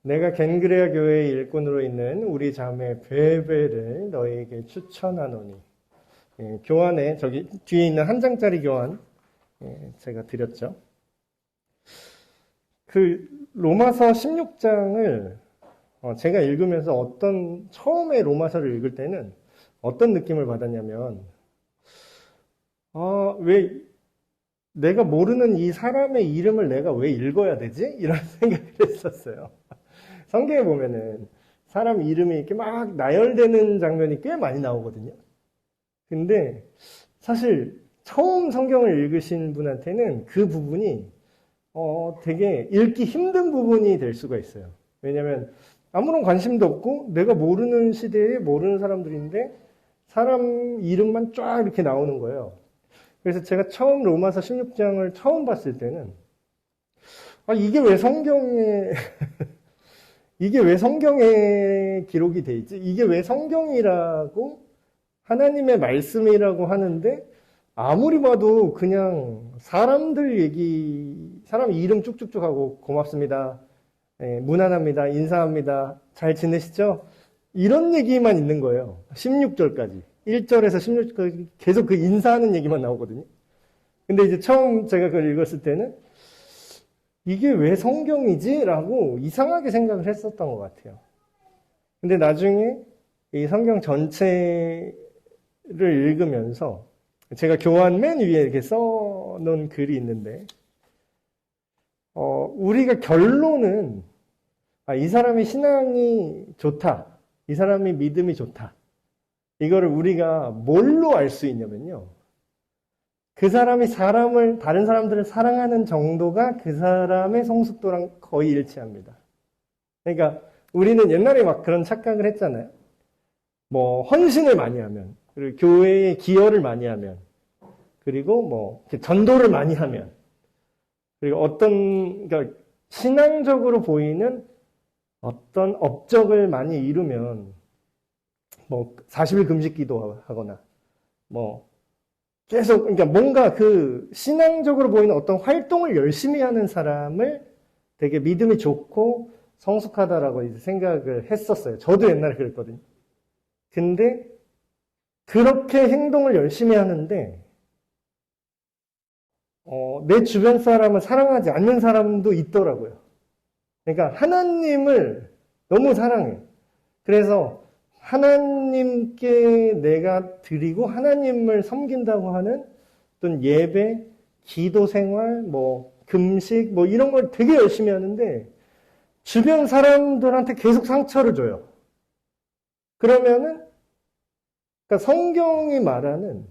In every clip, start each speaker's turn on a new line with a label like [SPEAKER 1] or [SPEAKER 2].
[SPEAKER 1] 내가 겐그레아 교회의 일꾼으로 있는 우리 자매 베베를 너희에게 추천하노니. 예, 교환에 저기 뒤에 있는 한 장짜리 교환 제가 드렸죠. 그 로마서 16장을 제가 읽으면서 처음에 로마서를 읽을 때는 어떤 느낌을 받았냐면 왜 내가 모르는 이 사람의 이름을 내가 왜 읽어야 되지? 이런 생각을 했었어요. 성경에 보면은 사람 이름이 이렇게 막 나열되는 장면이 꽤 많이 나오거든요. 근데 사실 처음 성경을 읽으신 분한테는 그 부분이 되게 읽기 힘든 부분이 될 수가 있어요. 왜냐하면 아무런 관심도 없고 내가 모르는 시대에 모르는 사람들인데 사람 이름만 쫙 이렇게 나오는 거예요. 그래서 제가 처음 로마서 16장을 처음 봤을 때는 이게 왜 성경에 이게 왜 성경에 기록이 돼 있지? 이게 왜 성경이라고 하나님의 말씀이라고 하는데 아무리 봐도 그냥 사람 이름 쭉쭉쭉 하고 고맙습니다. 무난합니다. 인사합니다. 잘 지내시죠? 이런 얘기만 있는 거예요. 16절까지. 1절에서 16절까지 계속 그 인사하는 얘기만 나오거든요. 근데 이제 처음 제가 그걸 읽었을 때는 이게 왜 성경이지? 라고 이상하게 생각을 했었던 것 같아요. 근데 나중에 이 성경 전체를 읽으면서 제가 교환 맨 위에 이렇게 써놓은 글이 있는데, 우리가 결론은, 이 사람이 신앙이 좋다. 이 사람이 믿음이 좋다. 이거를 우리가 뭘로 알 수 있냐면요. 그 사람이 다른 사람들을 사랑하는 정도가 그 사람의 성숙도랑 거의 일치합니다. 그러니까 우리는 옛날에 막 그런 착각을 했잖아요. 뭐, 헌신을 많이 하면, 그리고 교회에 기여를 많이 하면, 그리고 뭐, 전도를 많이 하면, 그리고 그러니까 신앙적으로 보이는 어떤 업적을 많이 이루면, 뭐, 40일 금식 기도 하거나, 뭐, 계속, 그러니까 뭔가 신앙적으로 보이는 어떤 활동을 열심히 하는 사람을 되게 믿음이 좋고 성숙하다라고 이제 생각을 했었어요. 저도 옛날에 그랬거든요. 근데, 그렇게 행동을 열심히 하는데, 내 주변 사람을 사랑하지 않는 사람도 있더라고요. 그러니까 하나님을 너무 사랑해. 그래서 하나님께 내가 드리고 하나님을 섬긴다고 하는 어떤 예배, 기도 생활, 뭐 금식, 뭐 이런 걸 되게 열심히 하는데 주변 사람들한테 계속 상처를 줘요. 그러면은 그러니까 성경이 말하는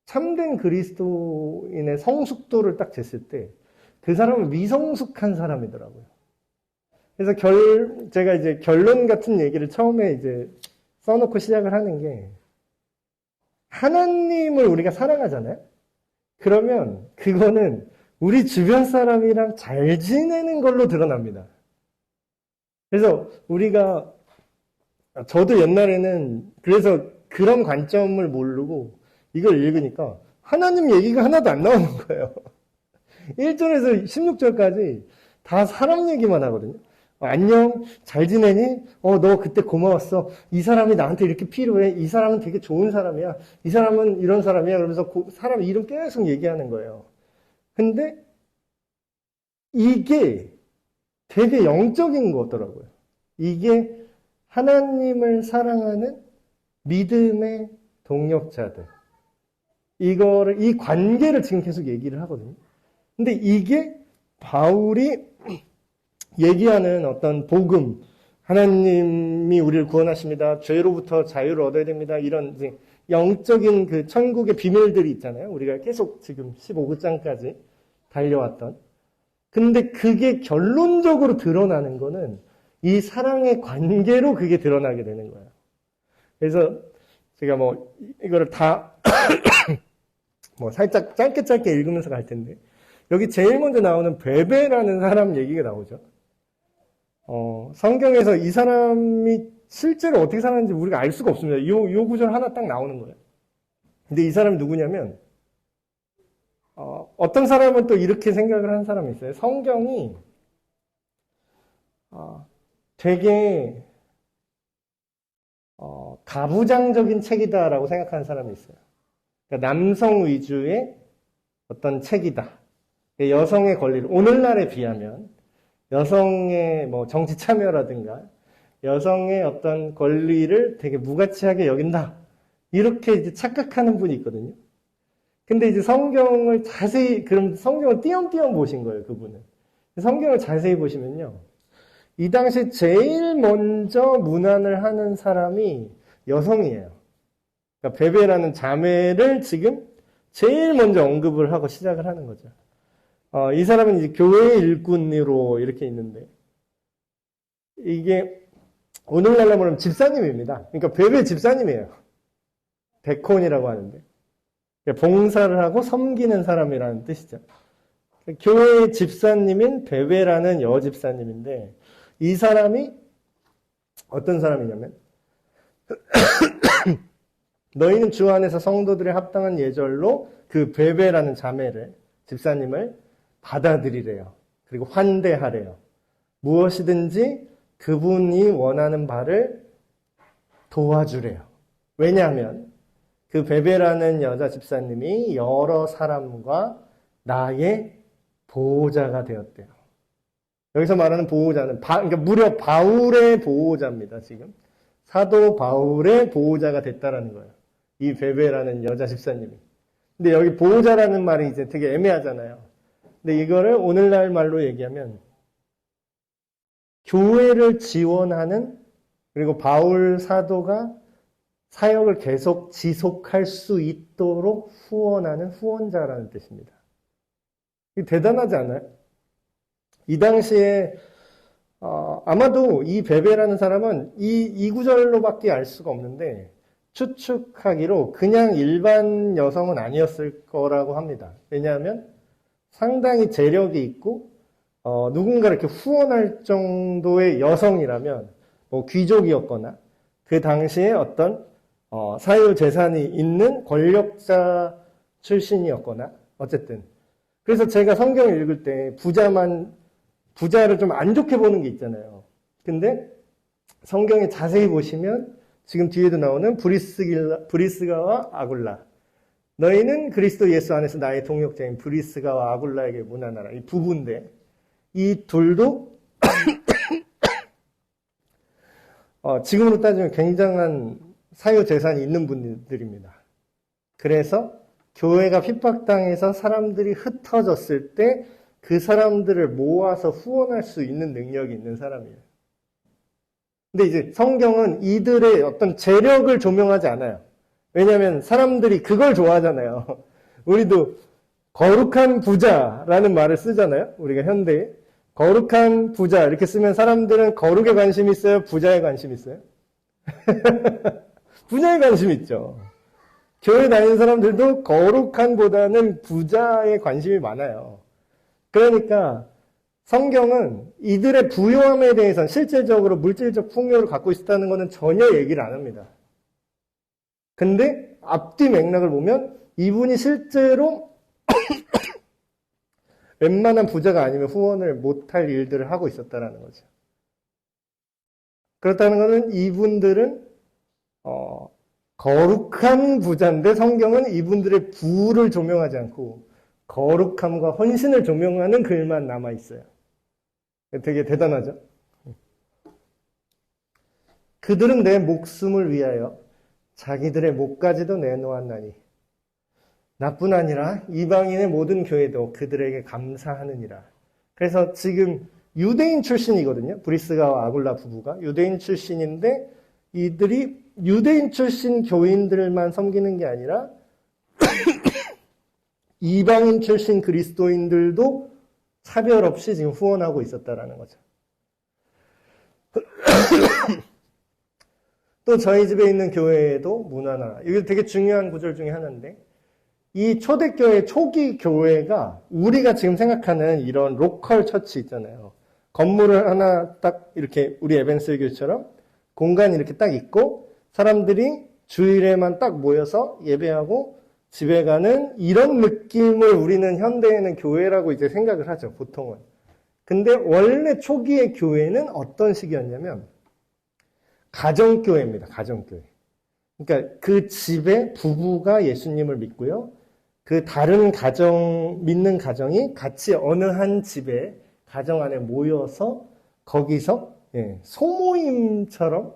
[SPEAKER 1] 참된 그리스도인의 성숙도를 딱 쟀을 때 그 사람은 미성숙한 사람이더라고요. 그래서 제가 이제 결론 같은 얘기를 처음에 이제 써놓고 시작을 하는 게 하나님을 우리가 사랑하잖아요. 그러면 그거는 우리 주변 사람이랑 잘 지내는 걸로 드러납니다. 그래서 저도 옛날에는 그래서 그런 관점을 모르고 이걸 읽으니까 하나님 얘기가 하나도 안 나오는 거예요. 1절에서 16절까지 다 사람 얘기만 하거든요. 안녕, 잘 지내니? 너 그때 고마웠어. 이 사람이 나한테 이렇게 필요해. 이 사람은 되게 좋은 사람이야. 이 사람은 이런 사람이야. 그러면서 사람 이름 계속 얘기하는 거예요. 근데 이게 되게 영적인 거더라고요. 이게 하나님을 사랑하는 믿음의 동력자들. 이 관계를 지금 계속 얘기를 하거든요. 근데 이게 바울이 얘기하는 어떤 복음, 하나님이 우리를 구원하십니다. 죄로부터 자유를 얻어야 됩니다. 이런 이제 영적인 그 천국의 비밀들이 있잖아요. 우리가 계속 지금 15장까지 달려왔던. 근데 그게 결론적으로 드러나는 거는 이 사랑의 관계로 그게 드러나게 되는 거예요. 그래서 제가 뭐 이거를 다 뭐 살짝 짧게 읽으면서 갈 텐데 여기 제일 먼저 나오는 베베라는 사람 얘기가 나오죠. 성경에서 이 사람이 실제로 어떻게 살았는지 우리가 알 수가 없습니다. 요 구절 하나 딱 나오는 거예요. 근데 이 사람이 누구냐면, 어떤 사람은 또 이렇게 생각을 하는 사람이 있어요. 성경이, 되게 가부장적인 책이다라고 생각하는 사람이 있어요. 그러니까 남성 위주의 어떤 책이다. 여성의 권리를 오늘날에 비하면 여성의 뭐 정치 참여라든가 여성의 어떤 권리를 되게 무가치하게 여긴다. 이렇게 이제 착각하는 분이 있거든요. 근데 이제 성경을 자세히, 그럼 성경을 띄엄띄엄 보신 거예요, 그분은. 성경을 자세히 보시면요. 이 당시 제일 먼저 문안을 하는 사람이 여성이에요. 그러니까 베베라는 자매를 지금 제일 먼저 언급을 하고 시작을 하는 거죠. 이 사람은 이제 교회의 일꾼으로 이렇게 있는데, 이게 오늘날로 말하면 집사님입니다. 그러니까 베베 집사님이에요. 데콘이라고 하는데. 봉사를 하고 섬기는 사람이라는 뜻이죠. 교회의 집사님인 베베라는 여집사님인데, 이 사람이 어떤 사람이냐면, 너희는 주 안에서 성도들의 합당한 예절로 그 베베라는 자매를, 집사님을 받아들이래요. 그리고 환대하래요. 무엇이든지 그분이 원하는 바를 도와주래요. 왜냐하면 그 베베라는 여자 집사님이 여러 사람과 나의 보호자가 되었대요. 여기서 말하는 보호자는 그러니까 무려 바울의 보호자입니다. 지금 사도 바울의 보호자가 됐다라는 거예요. 이 베베라는 여자 집사님이. 근데 여기 보호자라는 말이 이제 되게 애매하잖아요. 근데 이거를 오늘날 말로 얘기하면 교회를 지원하는, 그리고 바울 사도가 사역을 계속 지속할 수 있도록 후원하는 후원자라는 뜻입니다. 이게 대단하지 않아요? 이 당시에 아마도 이 베베라는 사람은 이 구절로밖에 알 수가 없는데, 추측하기로 그냥 일반 여성은 아니었을 거라고 합니다. 왜냐하면 상당히 재력이 있고 누군가를 이렇게 후원할 정도의 여성이라면 뭐 귀족이었거나 그 당시에 어떤 사유 재산이 있는 권력자 출신이었거나 어쨌든. 그래서 제가 성경을 읽을 때 부자를 좀 안 좋게 보는 게 있잖아요. 근데 성경에 자세히 보시면 지금 뒤에도 나오는 브리스가와 아굴라. 너희는 그리스도 예수 안에서 나의 동역자인 브리스가와 아굴라에게 문안하라. 이 부부인데 이 둘도 지금으로 따지면 굉장한 사유 재산이 있는 분들입니다. 그래서 교회가 핍박당해서 사람들이 흩어졌을 때 그 사람들을 모아서 후원할 수 있는 능력이 있는 사람이에요. 근데 이제 성경은 이들의 어떤 재력을 조명하지 않아요. 왜냐하면 사람들이 그걸 좋아하잖아요. 우리도 거룩한 부자라는 말을 쓰잖아요. 우리가 현대에. 거룩한 부자 이렇게 쓰면 사람들은 거룩에 관심 있어요? 부자에 관심 있어요? 부자에 관심 있죠. 교회 다니는 사람들도 거룩한보다는 부자에 관심이 많아요. 그러니까 성경은 이들의 부유함에 대해서는 실질적으로 물질적 풍요를 갖고 있었다는 것은 전혀 얘기를 안 합니다. 근데 앞뒤 맥락을 보면 이분이 실제로 웬만한 부자가 아니면 후원을 못할 일들을 하고 있었다는 거죠. 그렇다는 것은 이분들은 거룩한 부자인데 성경은 이분들의 부를 조명하지 않고 거룩함과 헌신을 조명하는 글만 남아있어요. 되게 대단하죠? 그들은 내 목숨을 위하여 자기들의 목까지도 내놓았나니 나뿐 아니라 이방인의 모든 교회도 그들에게 감사하느니라. 그래서 지금 유대인 출신이거든요. 브리스가와 아굴라 부부가 유대인 출신인데 이들이 유대인 출신 교인들만 섬기는 게 아니라 이방인 출신 그리스도인들도 차별 없이 지금 후원하고 있었다라는 거죠. 또 저희 집에 있는 교회에도 문화나, 이게 되게 중요한 구절 중에 하나인데, 이 초대교회 초기 교회가 우리가 지금 생각하는 이런 로컬 처치 있잖아요. 건물을 하나 딱 이렇게 우리 에벤스 교회처럼 공간이 이렇게 딱 있고 사람들이 주일에만 딱 모여서 예배하고 집에 가는 이런 느낌을 우리는 현대에는 교회라고 이제 생각을 하죠, 보통은. 근데 원래 초기의 교회는 어떤 식이었냐면 가정교회입니다. 가정교회. 그러니까 그 집에 부부가 예수님을 믿고요. 그 다른 믿는 가정이 같이 어느 한 집에 가정 안에 모여서 거기서 소모임처럼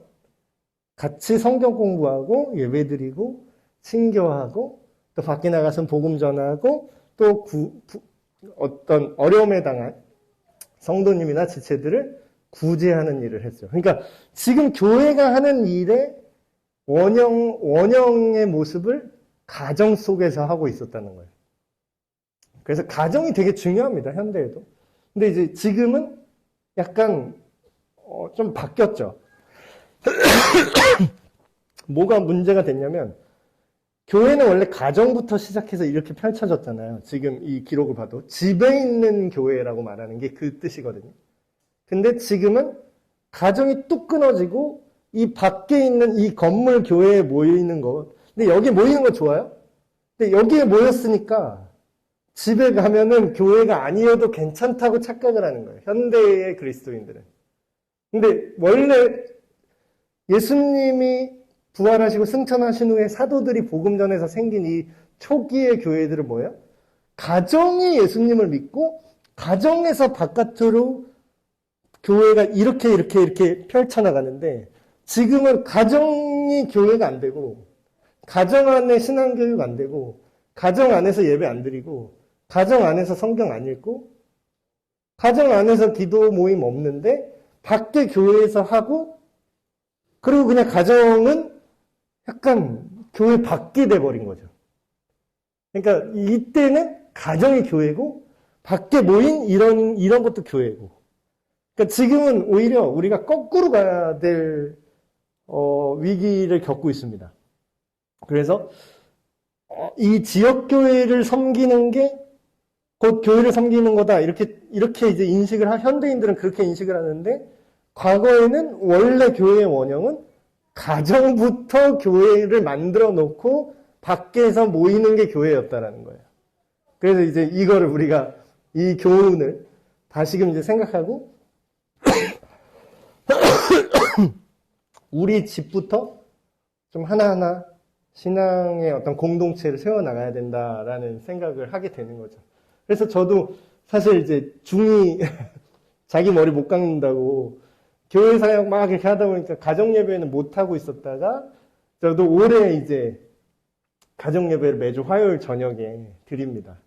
[SPEAKER 1] 같이 성경 공부하고 예배드리고 친교하고 또 밖에 나가서 복음 전하고 또 어떤 어려움에 당한 성도님이나 지체들을 구제하는 일을 했죠. 그러니까 지금 교회가 하는 일의 원형의 모습을 가정 속에서 하고 있었다는 거예요. 그래서 가정이 되게 중요합니다. 현대에도. 근데 이제 지금은 약간 좀 바뀌었죠. 뭐가 문제가 됐냐면 교회는 원래 가정부터 시작해서 이렇게 펼쳐졌잖아요. 지금 이 기록을 봐도 집에 있는 교회라고 말하는 게 그 뜻이거든요. 근데 지금은 가정이 뚝 끊어지고 이 밖에 있는 이 건물 교회에 모이는 거. 근데 여기 모이는 거 좋아요? 근데 여기에 모였으니까 집에 가면은 교회가 아니어도 괜찮다고 착각을 하는 거예요. 현대의 그리스도인들은. 근데 원래 예수님이 부활하시고 승천하신 후에 사도들이 복음 전해서 생긴 이 초기의 교회들은 뭐예요? 가정이 예수님을 믿고 가정에서 바깥으로 교회가 이렇게 펼쳐나가는데 지금은 가정이 교회가 안 되고 가정 안에 신앙교육 안 되고 가정 안에서 예배 안 드리고 가정 안에서 성경 안 읽고 가정 안에서 기도 모임 없는데 밖에 교회에서 하고 그리고 그냥 가정은 약간 교회 밖이 돼버린 거죠. 그러니까 이때는 가정이 교회고 밖에 모인 이런 것도 교회고. 그러니까 지금은 오히려 우리가 거꾸로 가야 될 위기를 겪고 있습니다. 그래서 이 지역 교회를 섬기는 게 곧 교회를 섬기는 거다 이렇게 이제 현대인들은 그렇게 인식을 하는데 과거에는 원래 교회의 원형은 가정부터 교회를 만들어 놓고 밖에서 모이는 게 교회였다라는 거예요. 그래서 이제 이거를 우리가 이 교훈을 다시금 이제 생각하고 우리 집부터 좀 하나하나 신앙의 어떤 공동체를 세워나가야 된다라는 생각을 하게 되는 거죠. 그래서 저도 사실 이제 중이 자기 머리 못 깎는다고 교회 사역 막 이렇게 하다 보니까 가정 예배는 못 하고 있었다가 저도 올해 이제 가정 예배를 매주 화요일 저녁에 드립니다.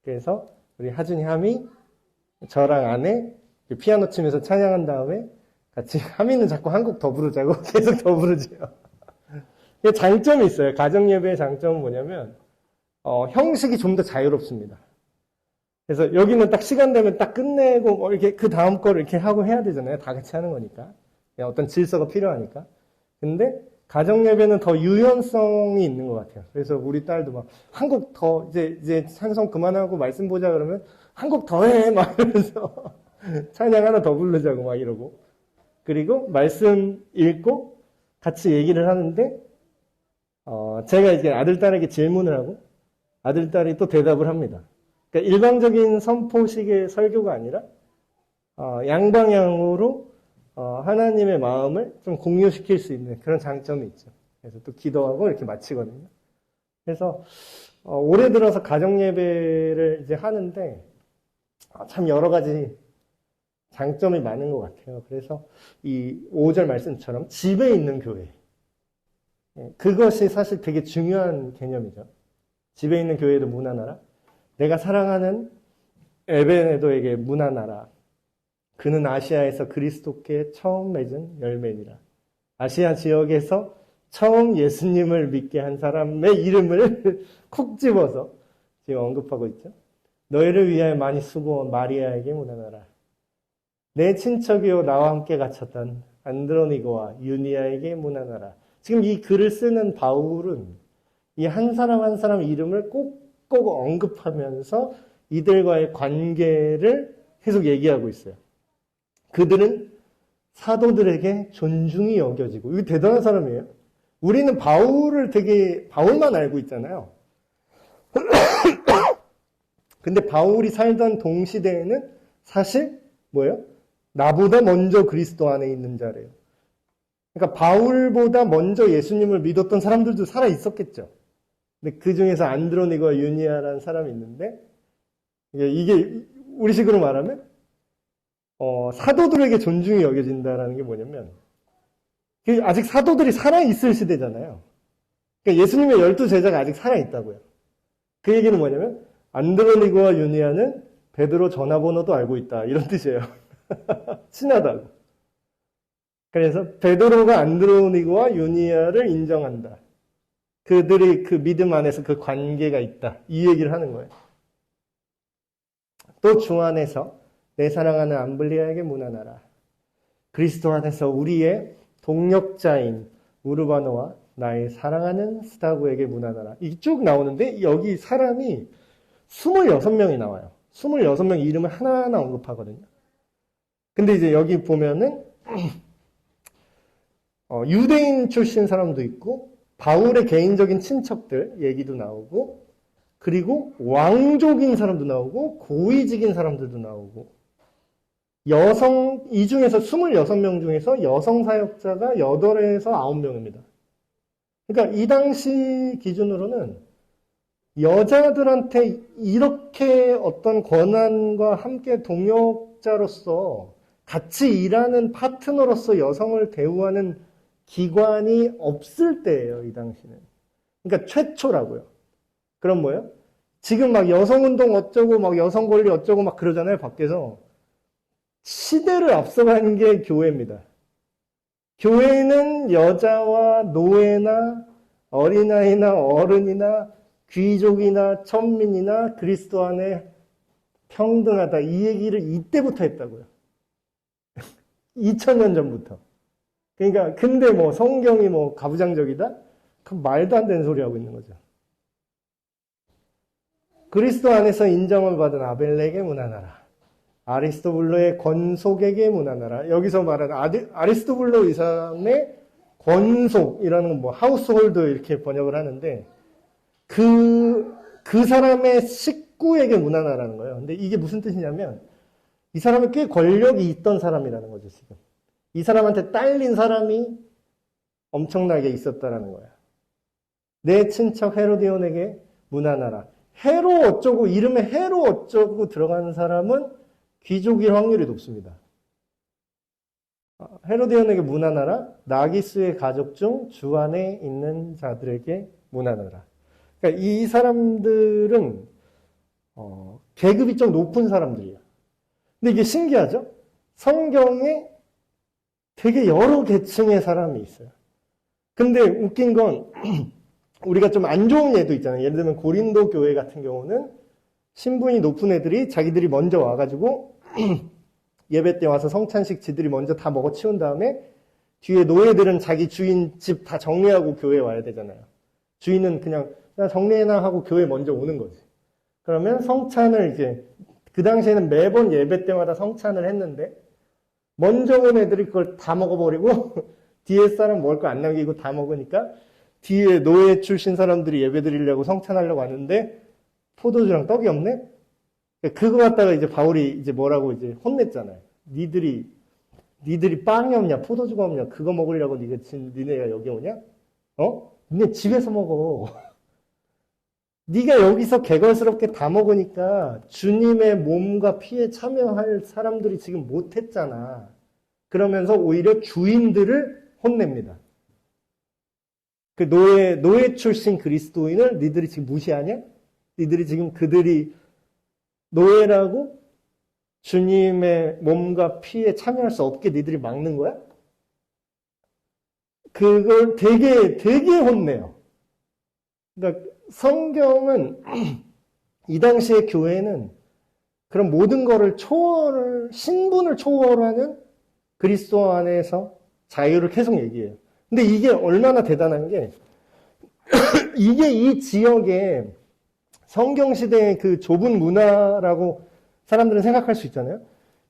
[SPEAKER 1] 그래서 우리 하준이 함이 저랑 아내 피아노 치면서 찬양한 다음에 같이 함이는 자꾸 한국 더 부르자고 계속 더 부르죠. 장점이 있어요. 가정 예배의 장점은 뭐냐면 형식이 좀 더 자유롭습니다. 그래서 여기는 딱 시간 되면 딱 끝내고 뭐 이렇게 그 다음 거를 이렇게 하고 해야 되잖아요. 다 같이 하는 거니까. 어떤 질서가 필요하니까. 근데 가정 예배는 더 유연성이 있는 것 같아요. 그래서 우리 딸도 막 한국 더 이제 찬송 그만하고 말씀 보자 그러면 한국 더 해 막 이러면서 찬양 하나 더 부르자고 막 이러고. 그리고 말씀 읽고 같이 얘기를 하는데 제가 이제 아들 딸에게 질문을 하고 아들 딸이 또 대답을 합니다. 그러니까 일방적인 선포식의 설교가 아니라 양방향으로 하나님의 마음을 좀 공유시킬 수 있는 그런 장점이 있죠. 그래서 또 기도하고 이렇게 마치거든요. 그래서 올해 들어서 가정 예배를 이제 하는데 참 여러 가지 장점이 많은 것 같아요. 그래서 이 5절 말씀처럼 집에 있는 교회, 그것이 사실 되게 중요한 개념이죠. 집에 있는 교회도 문안하라. 내가 사랑하는 에베네도에게 문안하라. 그는 아시아에서 그리스도께 처음 맺은 열매니라. 아시아 지역에서 처음 예수님을 믿게 한 사람의 이름을 콕 집어서 지금 언급하고 있죠. 너희를 위하여 많이 수고한 마리아에게 문안하라. 내 친척이요 나와 함께 갇혔던 안드로니고와 유니아에게 문안하라. 지금 이 글을 쓰는 바울은 이 한 사람 한 사람 이름을 꼭 언급하면서 이들과의 관계를 계속 얘기하고 있어요. 그들은 사도들에게 존중이 여겨지고, 이거 대단한 사람이에요. 우리는 바울만 알고 있잖아요. 근데 바울이 살던 동시대에는 사실 뭐예요? 나보다 먼저 그리스도 안에 있는 자래요. 그러니까 바울보다 먼저 예수님을 믿었던 사람들도 살아 있었겠죠. 근데 그 중에서 안드로니고와 유니아라는 사람이 있는데, 이게 우리식으로 말하면 사도들에게 존중이 여겨진다라는 게 뭐냐면, 아직 사도들이 살아있을 시대잖아요. 그러니까 예수님의 12제자가 아직 살아있다고요. 그 얘기는 뭐냐면, 안드로니고와 유니아는 베드로 전화번호도 알고 있다. 이런 뜻이에요. 친하다고. 그래서 베드로가 안드로니고와 유니아를 인정한다. 그들이 그 믿음 안에서 그 관계가 있다. 이 얘기를 하는 거예요. 또 주 안에서 내 사랑하는 암블리아에게 문안하라. 그리스도 안에서 우리의 동력자인 우르바노와 나의 사랑하는 스타고에게 문안하라. 이게 쭉 나오는데 여기 사람이 26명이 나와요. 26명 이름을 하나하나 언급하거든요. 근데 이제 여기 보면은 유대인 출신 사람도 있고 바울의 개인적인 친척들 얘기도 나오고 그리고 왕족인 사람도 나오고 고위직인 사람들도 나오고 이 중에서 26명 중에서 여성 사역자가 8에서 9명입니다. 그러니까 이 당시 기준으로는 여자들한테 이렇게 어떤 권한과 함께 동역자로서 같이 일하는 파트너로서 여성을 대우하는 기관이 없을 때예요, 이 당시는. 그러니까 최초라고요. 그럼 뭐예요? 지금 막 여성운동 어쩌고 막 여성 권리 어쩌고 막 그러잖아요, 밖에서. 시대를 앞서가는 게 교회입니다. 교회는 여자와 노예나 어린아이나 어른이나 귀족이나 천민이나 그리스도 안에 평등하다. 이 얘기를 이때부터 했다고요. 2000년 전부터. 그러니까 근데 뭐 성경이 뭐 가부장적이다? 그 말도 안 되는 소리 하고 있는 거죠. 그리스도 안에서 인정을 받은 아벨렉에 문안하라. 아리스토블로의 권속에게 문안하라. 여기서 말하는 아리스토블로 이 사람의 권속이라는 건 뭐 하우스홀드 이렇게 번역을 하는데 그 사람의 식구에게 문안하라는 거예요. 근데 이게 무슨 뜻이냐면 이 사람은 꽤 권력이 있던 사람이라는 거죠, 지금. 이 사람한테 딸린 사람이 엄청나게 있었다라는 거야. 내 친척 헤로디온에게 문안하라. 헤로 어쩌고, 이름에 헤로 어쩌고 들어가는 사람은 귀족일 확률이 높습니다. 헤로디온에게 문안하라. 나기스의 가족 중 주 안에 있는 자들에게 문안하라. 그러니까 이 사람들은 계급이 좀 높은 사람들이에요. 근데 이게 신기하죠? 성경에 되게 여러 계층의 사람이 있어요. 근데 웃긴 건 우리가 좀 안 좋은 예도 있잖아요. 예를 들면 고린도 교회 같은 경우는 신분이 높은 애들이 자기들이 먼저 와가지고 예배 때 와서 성찬식 지들이 먼저 다 먹어 치운 다음에 뒤에 노예들은 자기 주인 집 다 정리하고 교회에 와야 되잖아요. 주인은 그냥 정리해놔 하고 교회에 먼저 오는 거지. 그러면 성찬을 이제 그 당시에는 매번 예배 때마다 성찬을 했는데 먼저 온 애들이 그걸 다 먹어버리고 뒤에 사람 먹을 거 안 남기고 다 먹으니까 뒤에 노예 출신 사람들이 예배 드리려고 성찬하려고 왔는데 포도주랑 떡이 없네? 그거 갖다가 이제 바울이 이제 뭐라고 이제 혼냈잖아요. 니들이 빵이 없냐? 포도주가 없냐? 그거 먹으려고 니네가 여기 오냐? 니네 집에서 먹어. 네가 여기서 개걸스럽게 다 먹으니까 주님의 몸과 피에 참여할 사람들이 지금 못했잖아. 그러면서 오히려 주인들을 혼냅니다. 그 노예 출신 그리스도인을 니들이 지금 무시하냐? 니들이 지금 그들이 노예라고 주님의 몸과 피에 참여할 수 없게 니들이 막는 거야? 그걸 되게 혼내요. 그러니까 성경은 이 당시의 교회는 그런 모든 거를 신분을 초월하는 그리스도 안에서 자유를 계속 얘기해요. 근데 이게 얼마나 대단한 게 이게 이 지역의 성경시대의 그 좁은 문화라고 사람들은 생각할 수 있잖아요.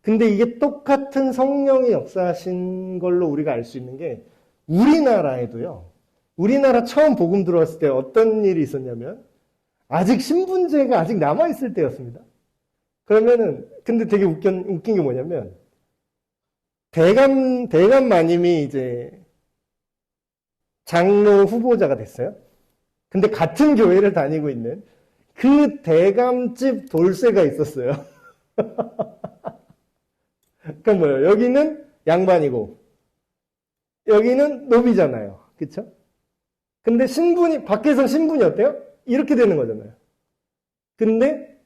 [SPEAKER 1] 근데 이게 똑같은 성령이 역사하신 걸로 우리가 알 수 있는 게 우리나라에도요. 우리나라 처음 복음 들어왔을 때 어떤 일이 있었냐면 아직 신분제가 아직 남아있을 때였습니다. 그러면은, 근데 되게 웃긴 게 뭐냐면, 대감 마님이 이제 장로 후보자가 됐어요. 근데 같은 교회를 다니고 있는 그 대감집 돌쇠가 있었어요. 그러니까 뭐예요? 여기는 양반이고, 여기는 노비잖아요. 그쵸? 근데 밖에서 신분이 어때요? 이렇게 되는 거잖아요. 근데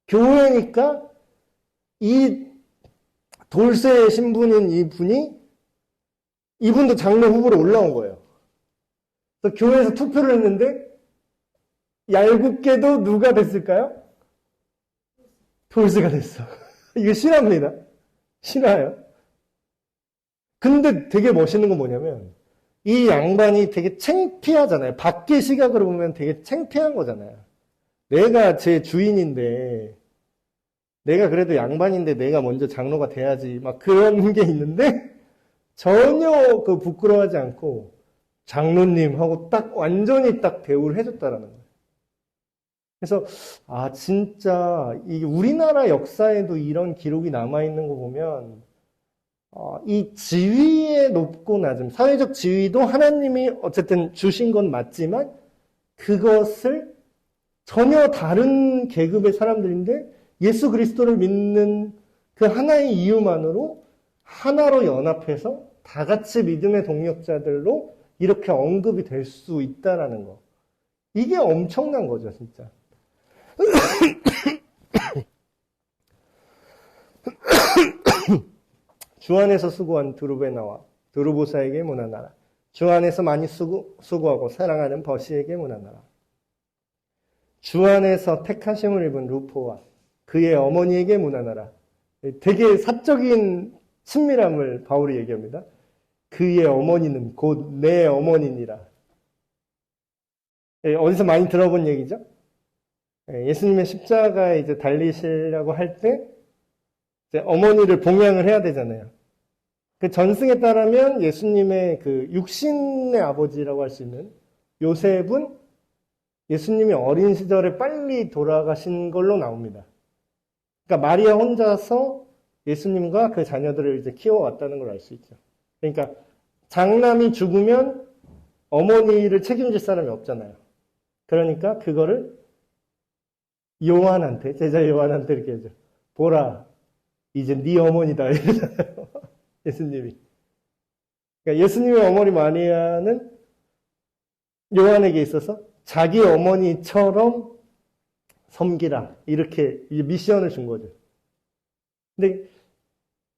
[SPEAKER 1] 교회니까 이 돌쇠의 신분인 이분도 장로 후보로 올라온 거예요. 그래서 교회에서 투표를 했는데, 얄궂게도 누가 됐을까요? 돌쇠가 됐어. 이거 실화입니다. 실화예요. 근데 되게 멋있는 건 뭐냐면, 이 양반이 되게 창피하잖아요. 밖의 시각으로 보면 되게 창피한 거잖아요. 내가 제 주인인데, 내가 그래도 양반인데 내가 먼저 장로가 돼야지. 막 그런 게 있는데, 전혀 그 부끄러워하지 않고, 장로님 하고 딱 완전히 딱 대우를 해줬다라는 거예요. 그래서, 진짜, 이 우리나라 역사에도 이런 기록이 남아있는 거 보면, 이 지위의 높고 낮음, 사회적 지위도 하나님이 어쨌든 주신 건 맞지만, 그것을 전혀 다른 계급의 사람들인데, 예수 그리스도를 믿는 그 하나의 이유만으로 하나로 연합해서 다 같이 믿음의 동력자들로 이렇게 언급이 될 수 있다라는 거. 이게 엄청난 거죠, 진짜. 주 안에서 수고한 두루베나와 두루보사에게 문안하라. 주 안에서 많이 수고하고 사랑하는 버시에게 문안하라. 주 안에서 택하심을 입은 루포와 그의 어머니에게 문안하라. 되게 사적인 친밀함을 바울이 얘기합니다. 그의 어머니는 곧 내 어머니니라. 어디서 많이 들어본 얘기죠? 예수님의 십자가에 이제 달리시려고 할 때 어머니를 봉양을 해야 되잖아요. 그 전승에 따르면 예수님의 그 육신의 아버지라고 할 수 있는 요셉은 예수님이 어린 시절에 빨리 돌아가신 걸로 나옵니다. 그러니까 마리아 혼자서 예수님과 그 자녀들을 이제 키워왔다는 걸 알 수 있죠. 그러니까 장남이 죽으면 어머니를 책임질 사람이 없잖아요. 그러니까 그거를 요한한테, 제자 요한한테 이렇게 해줘. 보라, 이제 네 어머니다. 이러잖아요. 예수님이. 그러니까 예수님의 어머니 마리아는 요한에게 있어서 자기 어머니처럼 섬기라. 이렇게 미션을 준 거죠. 근데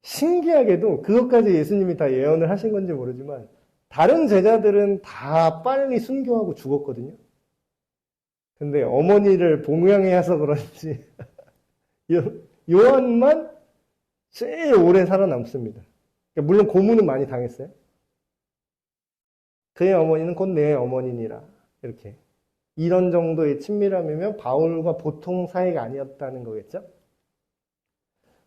[SPEAKER 1] 신기하게도 그것까지 예수님이 다 예언을 하신 건지 모르지만 다른 제자들은 다 빨리 순교하고 죽었거든요. 근데 어머니를 봉양해서 그런지 요한만 제일 오래 살아남습니다. 그러니까 물론 고문은 많이 당했어요. 그의 어머니는 곧 내 어머니니라. 이렇게. 이런 정도의 친밀함이면 바울과 보통 사이가 아니었다는 거겠죠?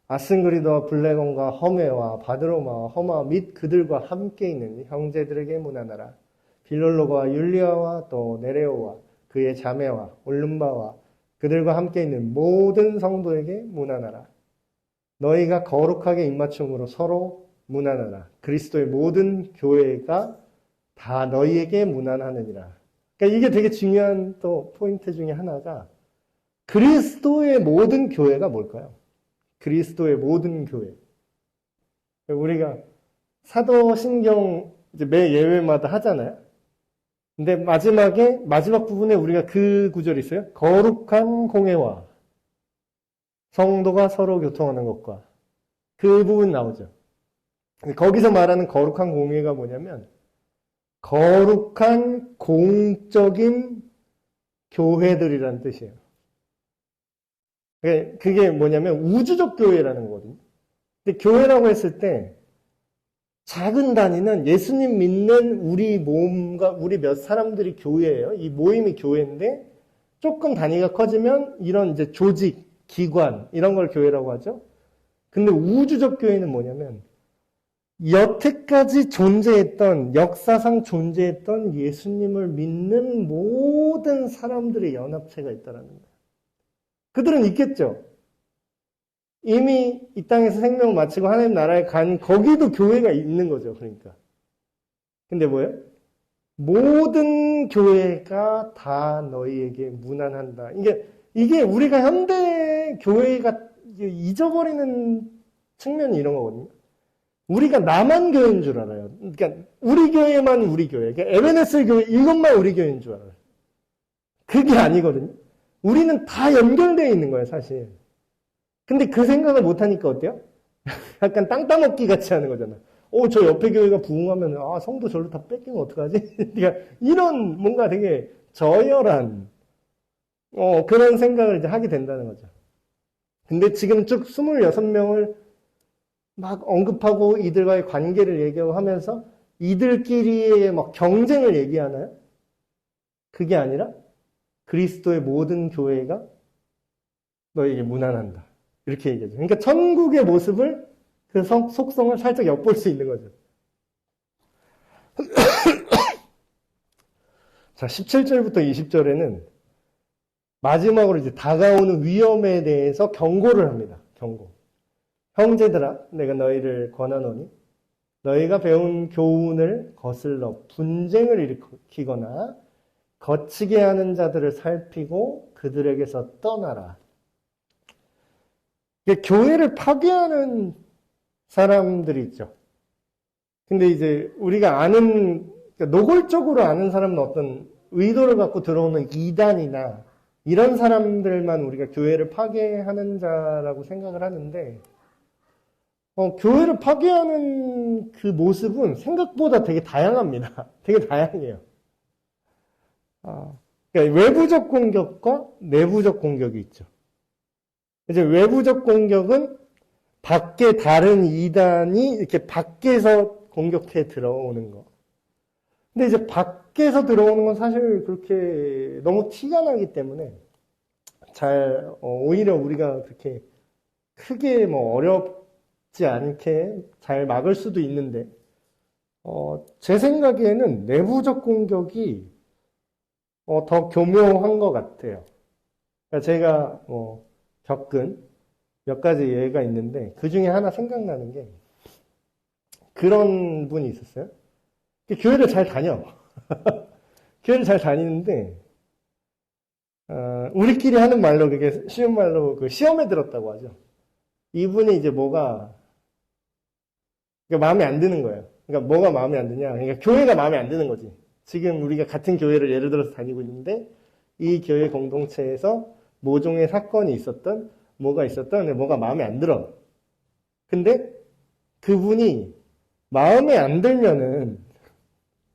[SPEAKER 1] 아승그리도와 블레곤과 허메와 바드로마와 허마 및 그들과 함께 있는 형제들에게 문안하라. 빌롤로가 율리아와 또 네레오와 그의 자매와 올름바와 그들과 함께 있는 모든 성도에게 문안하라. 너희가 거룩하게 입맞춤으로 서로 문안하라. 그리스도의 모든 교회가 다 너희에게 문안하느니라. 그러니까 이게 되게 중요한 또 포인트 중에 하나가 그리스도의 모든 교회가 뭘까요? 그리스도의 모든 교회. 우리가 사도신경 이제 매 예외마다 하잖아요. 근데 마지막 부분에 우리가 그 구절이 있어요. 거룩한 공회와 성도가 서로 교통하는 것과 그 부분 나오죠. 거기서 말하는 거룩한 공회가 뭐냐면 거룩한 공적인 교회들이라는 뜻이에요. 그게 뭐냐면 우주적 교회라는 거거든요. 근데 교회라고 했을 때 작은 단위는 예수님 믿는 우리 모임과 우리 몇 사람들이 교회예요. 이 모임이 교회인데 조금 단위가 커지면 이런 이제 조직, 기관 이런 걸 교회라고 하죠. 근데 우주적 교회는 뭐냐면 여태까지 존재했던 역사상 존재했던 예수님을 믿는 모든 사람들의 연합체가 있다라는 거예요. 그들은 있겠죠. 이미 이 땅에서 생명을 마치고 하나님 나라에 간 거기도 교회가 있는 거죠. 그러니까. 근데 뭐예요? 모든 교회가 다 너희에게 무난한다. 이게 우리가 현대 교회가 잊어버리는 측면이 이런 거거든요. 우리가 나만 교회인 줄 알아요. 그러니까 우리 교회만 우리 교회. 그러니까 에베네스 교회 이것만 우리 교회인 줄 알아요. 그게 아니거든요. 우리는 다 연결되어 있는 거예요, 사실. 근데 그 생각을 못하니까 어때요? 약간 땅 따먹기 같이 하는 거잖아. 저 옆에 교회가 부흥하면, 성도 절로 다 뺏기면 어떡하지? 그러니까 이런 뭔가 되게 저열한, 그런 생각을 이제 하게 된다는 거죠. 근데 지금 쭉 26명을 막 언급하고 이들과의 관계를 얘기하면서 이들끼리의 막 경쟁을 얘기하나요? 그게 아니라 그리스도의 모든 교회가 너에게 무난한다. 이렇게 얘기하죠. 그러니까 천국의 모습을 그 속성을 살짝 엿볼 수 있는 거죠. 자, 17절부터 20절에는 마지막으로 이제 다가오는 위험에 대해서 경고를 합니다. 경고. 형제들아, 내가 너희를 권하노니 너희가 배운 교훈을 거슬러 분쟁을 일으키거나 거치게 하는 자들을 살피고 그들에게서 떠나라. 교회를 파괴하는 사람들이 있죠. 근데 이제 우리가 아는, 노골적으로 아는 사람은 어떤 의도를 갖고 들어오는 이단이나 이런 사람들만 우리가 교회를 파괴하는 자라고 생각을 하는데, 교회를 파괴하는 그 모습은 생각보다 되게 다양합니다. 되게 다양해요. 그러니까 외부적 공격과 내부적 공격이 있죠. 이제 외부적 공격은 밖에 다른 이단이 이렇게 밖에서 공격해 들어오는 거. 근데 이제 밖에서 들어오는 건 사실 그렇게 너무 티가 나기 때문에 오히려 우리가 그렇게 크게 어렵지 않게 잘 막을 수도 있는데, 제 생각에는 내부적 공격이 더 교묘한 것 같아요. 그러니까 제가 겪은 몇 가지 예가 있는데 그 중에 하나 생각나는 게 그런 분이 있었어요. 교회를 잘 다녀. 교회를 잘 다니는데 우리끼리 하는 말로 그게 쉬운 말로 그 시험에 들었다고 하죠. 이분이 이제 그러니까 마음에 안 드는 거예요. 그러니까 뭐가 마음에 안 드냐? 그러니까 교회가 마음에 안 드는 거지. 지금 우리가 같은 교회를 예를 들어서 다니고 있는데 이 교회 공동체에서 모종의 사건이 있었던, 뭐가 있었던, 뭐가 마음에 안 들어. 근데 그분이 마음에 안 들면은,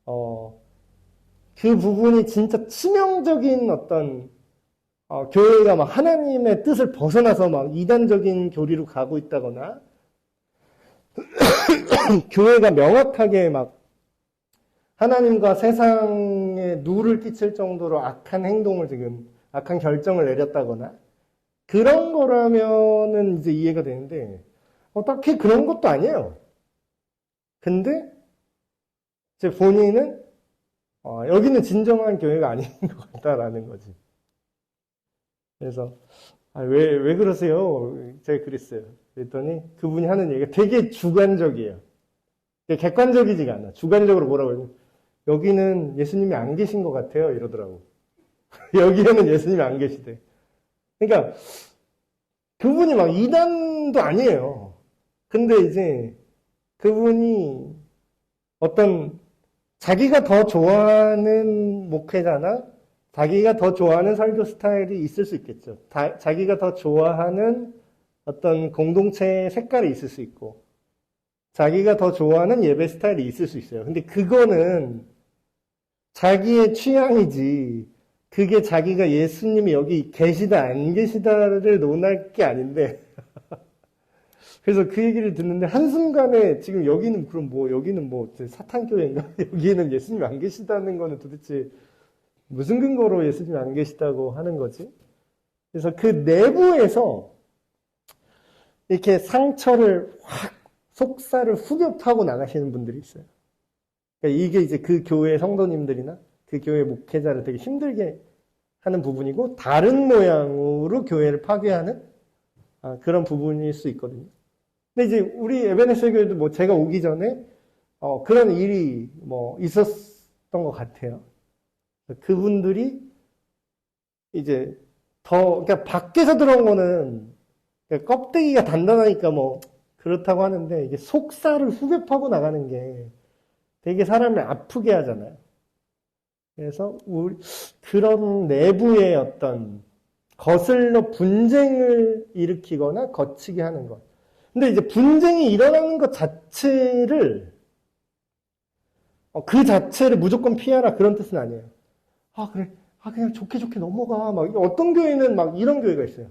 [SPEAKER 1] 그 부분이 진짜 치명적인 어떤, 교회가 막 하나님의 뜻을 벗어나서 막 이단적인 교리로 가고 있다거나, 교회가 명확하게 막 하나님과 세상에 누를 끼칠 정도로 악한 결정을 내렸다거나 그런 거라면은 이제 이해가 되는데 딱히 그런 것도 아니에요. 근데 이제 본인은 여기는 진정한 교회가 아닌 것 같다라는 거지. 그래서 왜 그러세요? 제가 그랬어요. 그랬더니 그분이 하는 얘기가 되게 주관적이에요. 객관적이지가 않아. 주관적으로 뭐라고 해요? 여기는 예수님이 안 계신 것 같아요. 이러더라고. 여기에는 예수님이 안 계시대. 그러니까 그분이 막 이단도 아니에요. 근데 이제 그분이 어떤 자기가 더 좋아하는 목회자나 자기가 더 좋아하는 설교 스타일이 있을 수 있겠죠. 자기가 더 좋아하는 어떤 공동체의 색깔이 있을 수 있고 자기가 더 좋아하는 예배 스타일이 있을 수 있어요. 근데 그거는 자기의 취향이지 그게 자기가 예수님이 여기 계시다 안 계시다를 논할 게 아닌데 그래서 그 얘기를 듣는데 한순간에 지금 여기는 그럼 여기는 사탄교회인가? 여기에는 예수님이 안 계시다는 거는 도대체 무슨 근거로 예수님이 안 계시다고 하는 거지? 그래서 그 내부에서 이렇게 상처를 확 속살을 후벼 파고 나가시는 분들이 있어요. 그러니까 이게 이제 그 교회 성도님들이나 그 교회 목회자를 되게 힘들게 하는 부분이고 다른 모양으로 교회를 파괴하는 그런 부분일 수 있거든요. 근데 이제 우리 에베네스 교회도 뭐 제가 오기 전에 그런 일이 뭐 있었던 것 같아요. 그분들이 이제 그러니까 밖에서 들어온 거는 그러니까 껍데기가 단단하니까 뭐 그렇다고 하는데 이게 속살을 후벼 파고 나가는 게 되게 사람을 아프게 하잖아요. 그래서 그런 내부의 어떤 거슬러 분쟁을 일으키거나 거치게 하는 것. 근데 이제 분쟁이 일어나는 것 자체를 그 자체를 무조건 피하라 그런 뜻은 아니에요. 그래. 그냥 좋게 넘어가. 막 어떤 교회는 막 이런 교회가 있어요.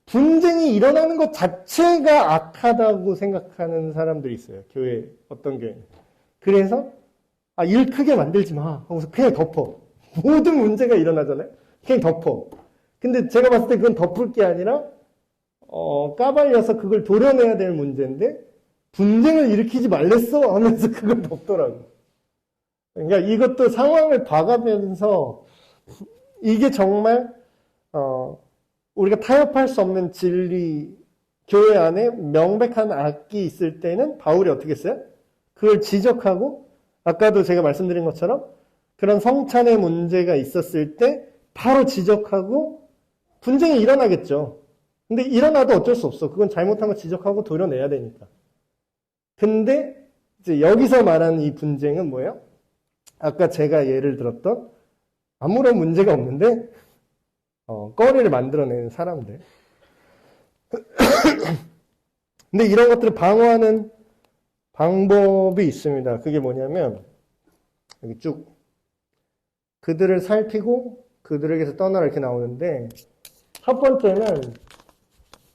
[SPEAKER 1] 분쟁이 일어나는 것 자체가 악하다고 생각하는 사람들이 있어요. 어떤 교회는. 그래서 일 크게 만들지 마 하고서 그냥 덮어. 모든 문제가 일어나잖아요. 그냥 덮어. 근데 제가 봤을 때 그건 덮을 게 아니라 까발려서 그걸 도려내야 될 문제인데 분쟁을 일으키지 말랬어 하면서 그걸 덮더라고. 그러니까 이것도 상황을 봐가면서 이게 정말 우리가 타협할 수 없는 진리, 교회 안에 명백한 악이 있을 때는 바울이 어떻게 했어요? 그걸 지적하고 아까도 제가 말씀드린 것처럼 그런 성찬의 문제가 있었을 때 바로 지적하고 분쟁이 일어나겠죠. 근데 일어나도 어쩔 수 없어. 그건 잘못한 거 지적하고 도려내야 되니까. 근데 이제 여기서 말하는 이 분쟁은 뭐예요? 아까 제가 예를 들었던 아무런 문제가 없는데 거리를 만들어내는 사람들. 근데 이런 것들을 방어하는 방법이 있습니다. 그게 뭐냐면 여기 쭉 그들을 살피고 그들에게서 떠나라 이렇게 나오는데 첫 번째는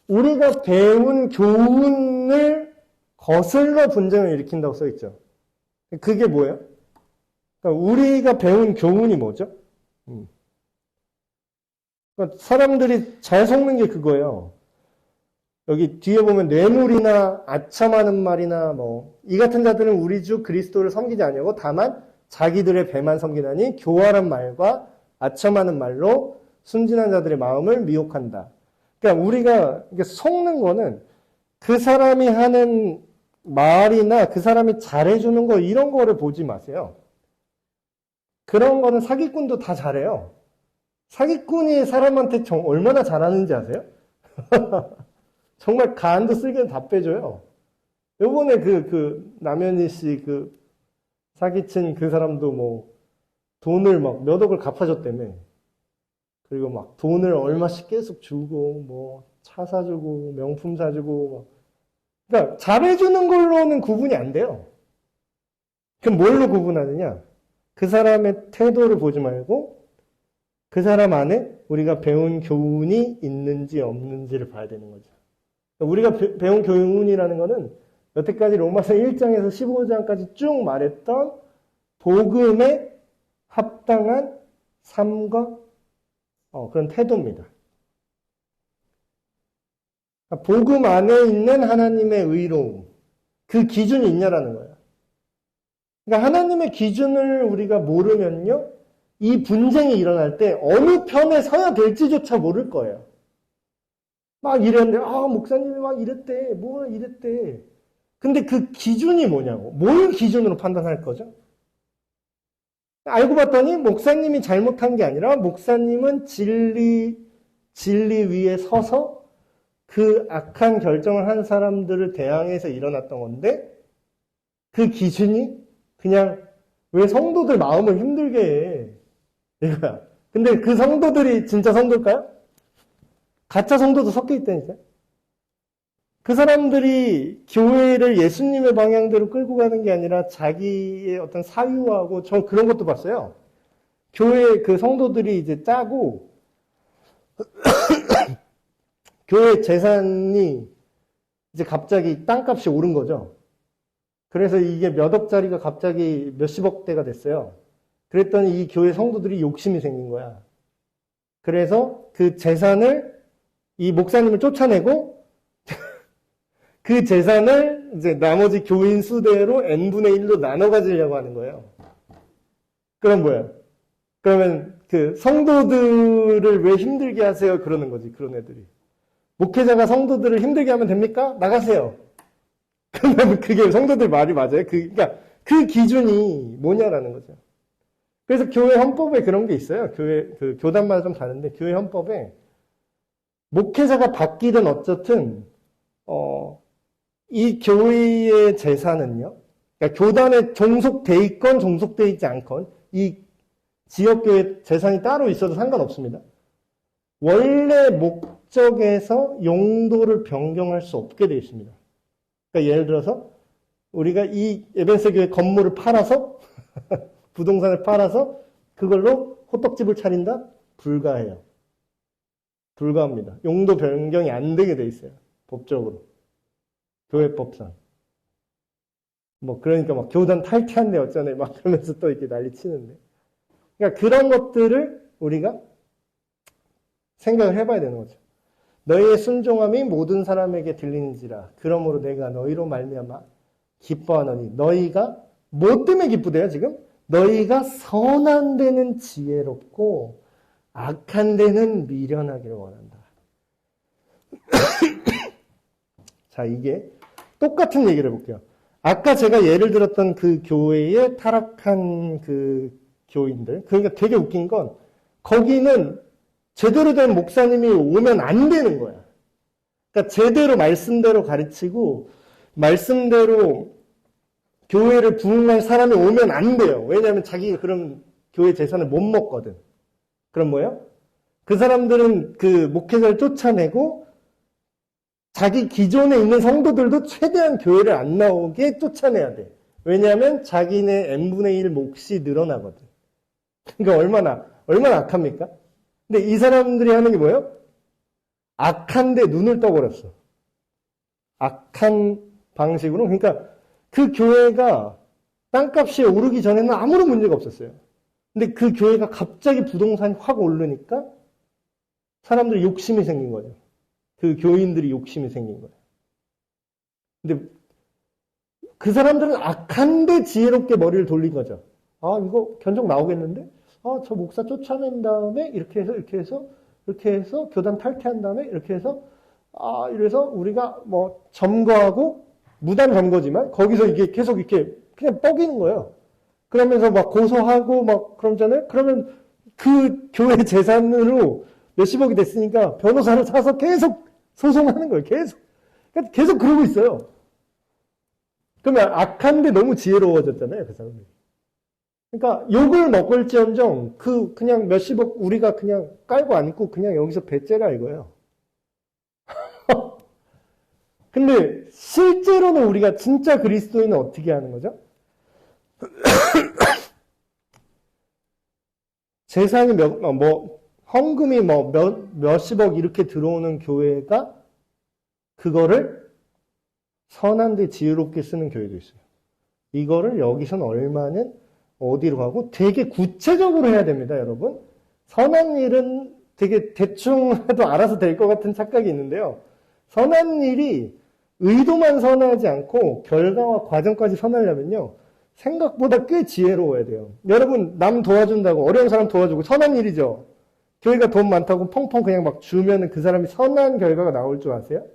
[SPEAKER 1] 우리가 배운 교훈을 거슬러 분쟁을 일으킨다고 써 있죠. 그게 뭐예요? 그러니까 우리가 배운 교훈이 뭐죠? 그러니까 사람들이 잘 속는 게 그거예요. 여기 뒤에 보면 뇌물이나 아첨하는 말이나 이 같은 자들은 우리 주 그리스도를 섬기지 아니하고 다만 자기들의 배만 섬기나니 교활한 말과 아첨하는 말로 순진한 자들의 마음을 미혹한다. 그러니까 우리가 속는 거는 그 사람이 하는 말이나 그 사람이 잘해주는 거 이런 거를 보지 마세요. 그런 거는 사기꾼도 다 잘해요. 사기꾼이 사람한테 얼마나 잘하는지 아세요? 정말 간도 쓸개도 다 빼줘요. 요번에 남현희 씨 사기친 그 사람도 돈을 몇 억을 갚아줬다며. 그리고 돈을 얼마씩 계속 주고, 차 사주고, 명품 사주고, 그러니까 잘해주는 걸로는 구분이 안 돼요. 그럼 뭘로 구분하느냐? 그 사람의 태도를 보지 말고, 그 사람 안에 우리가 배운 교훈이 있는지 없는지를 봐야 되는 거죠. 우리가 배운 교훈이라는 거는 여태까지 로마서 1장에서 15장까지 쭉 말했던 복음에 합당한 삶과 그런 태도입니다. 복음 안에 있는 하나님의 의로움, 그 기준이 있냐라는 거예요. 그러니까 하나님의 기준을 우리가 모르면요, 이 분쟁이 일어날 때 어느 편에 서야 될지조차 모를 거예요. 막 이랬는데, 목사님이 막 이랬대, 이랬대. 근데 그 기준이 뭐냐고. 뭘 기준으로 판단할 거죠? 알고 봤더니 목사님이 잘못한 게 아니라 목사님은 진리 위에 서서 그 악한 결정을 한 사람들을 대항해서 일어났던 건데 그 기준이 그냥 왜 성도들 마음을 힘들게 해. 이거야. 근데 그 성도들이 진짜 성도일까요? 가짜 성도도 섞여 있다니까요. 그 사람들이 교회를 예수님의 방향대로 끌고 가는 게 아니라 자기의 어떤 사유하고, 저 그런 것도 봤어요. 교회 그 성도들이 이제 짜고, 교회 재산이 이제 갑자기 땅값이 오른 거죠. 그래서 이게 몇 억짜리가 갑자기 몇십억대가 됐어요. 그랬더니 이 교회 성도들이 욕심이 생긴 거야. 그래서 그 재산을, 이 목사님을 쫓아내고, 그 재산을 이제 나머지 교인 수대로 n분의 1로 나눠 가지려고 하는 거예요. 그럼 뭐야? 그러면 그 성도들을 왜 힘들게 하세요? 그러는 거지, 그런 애들이. 목회자가 성도들을 힘들게 하면 됩니까? 나가세요. 그러면 그게 성도들 말이 맞아요? 그러니까 그 기준이 뭐냐라는 거죠. 그래서 교회 헌법에 그런 게 있어요. 교단마다 좀 다른데, 교회 헌법에 목회자가 바뀌든 어쨌든, 이 교회의 재산은요, 그러니까 교단에 종속돼 있건 종속돼 있지 않건, 이 지역교회 재산이 따로 있어도 상관없습니다. 원래 목적에서 용도를 변경할 수 없게 되어 있습니다. 그러니까 예를 들어서 우리가 이 에벤스 교회 건물을 팔아서 부동산을 팔아서 그걸로 호떡집을 차린다? 불가해요. 불가합니다. 용도 변경이 안 되게 돼 있어요. 법적으로. 교회법상. 그러니까 막 교단 탈퇴한대 어쩌네 막 그러면서 또 이렇게 난리 치는데. 그러니까 그런 것들을 우리가 생각을 해봐야 되는 거죠. 너희의 순종함이 모든 사람에게 들리는지라. 그러므로 내가 너희로 말미암아 기뻐하노니. 너희가 뭐 때문에 기쁘대요 지금? 너희가 선한 데는 지혜롭고 악한 데는 미련하기를 원한다. 자, 이게 똑같은 얘기를 해볼게요. 아까 제가 예를 들었던 그 교회의 타락한 그 교인들, 그러니까 되게 웃긴 건 거기는 제대로 된 목사님이 오면 안 되는 거야. 그러니까 제대로 말씀대로 가르치고 말씀대로 교회를 부흥할 사람이 오면 안 돼요. 왜냐하면 자기가 그런 교회 재산을 못 먹거든. 그럼 뭐예요? 그 사람들은 그 목회자를 쫓아내고 자기 기존에 있는 성도들도 최대한 교회를 안 나오게 쫓아내야 돼. 왜냐하면 자기네 n분의 1 몫이 늘어나거든. 그러니까 얼마나 악합니까? 근데 이 사람들이 하는 게 뭐예요? 악한데 눈을 떠버렸어. 악한 방식으로. 그러니까 그 교회가 땅값이 오르기 전에는 아무런 문제가 없었어요. 근데 그 교회가 갑자기 부동산이 확 오르니까 사람들이 욕심이 생긴 거죠. 그 교인들이 욕심이 생긴 거예요. 근데 그 사람들은 악한데 지혜롭게 머리를 돌린 거죠. 아, 이거 견적 나오겠는데? 아, 저 목사 쫓아낸 다음에 이렇게 해서 교단 탈퇴한 다음에 이렇게 해서 이래서 우리가 뭐 점거하고 무단 점거지만 거기서 이게 계속 이렇게 그냥 뻐기는 거예요. 그러면서 막 고소하고 막 그러잖아요. 그러면 그 교회 재산으로 몇십억이 됐으니까 변호사를 사서 계속 소송하는 거예요. 계속 그러고 있어요. 그러면 악한데 너무 지혜로워졌잖아요, 그 사람이. 그러니까 욕을 먹을지언정 그냥 몇십억 우리가 그냥 깔고 안고 그냥 여기서 배째라 이거예요. 근데 실제로는 우리가 진짜 그리스도인은 어떻게 하는 거죠? 재산이 헌금이 몇십억 이렇게 들어오는 교회가 그거를 선한데 지혜롭게 쓰는 교회도 있어요. 이거를 여기서는 얼마는 어디로 가고 되게 구체적으로 해야 됩니다, 여러분. 선한 일은 되게 대충 해도 알아서 될 것 같은 착각이 있는데요. 선한 일이 의도만 선하지 않고 결과와 과정까지 선하려면요. 생각보다 꽤 지혜로워야 돼요. 여러분, 남 도와준다고 어려운 사람 도와주고 선한 일이죠. 교회가 돈 많다고 펑펑 그냥 막 주면 그 사람이 선한 결과가 나올 줄 아세요?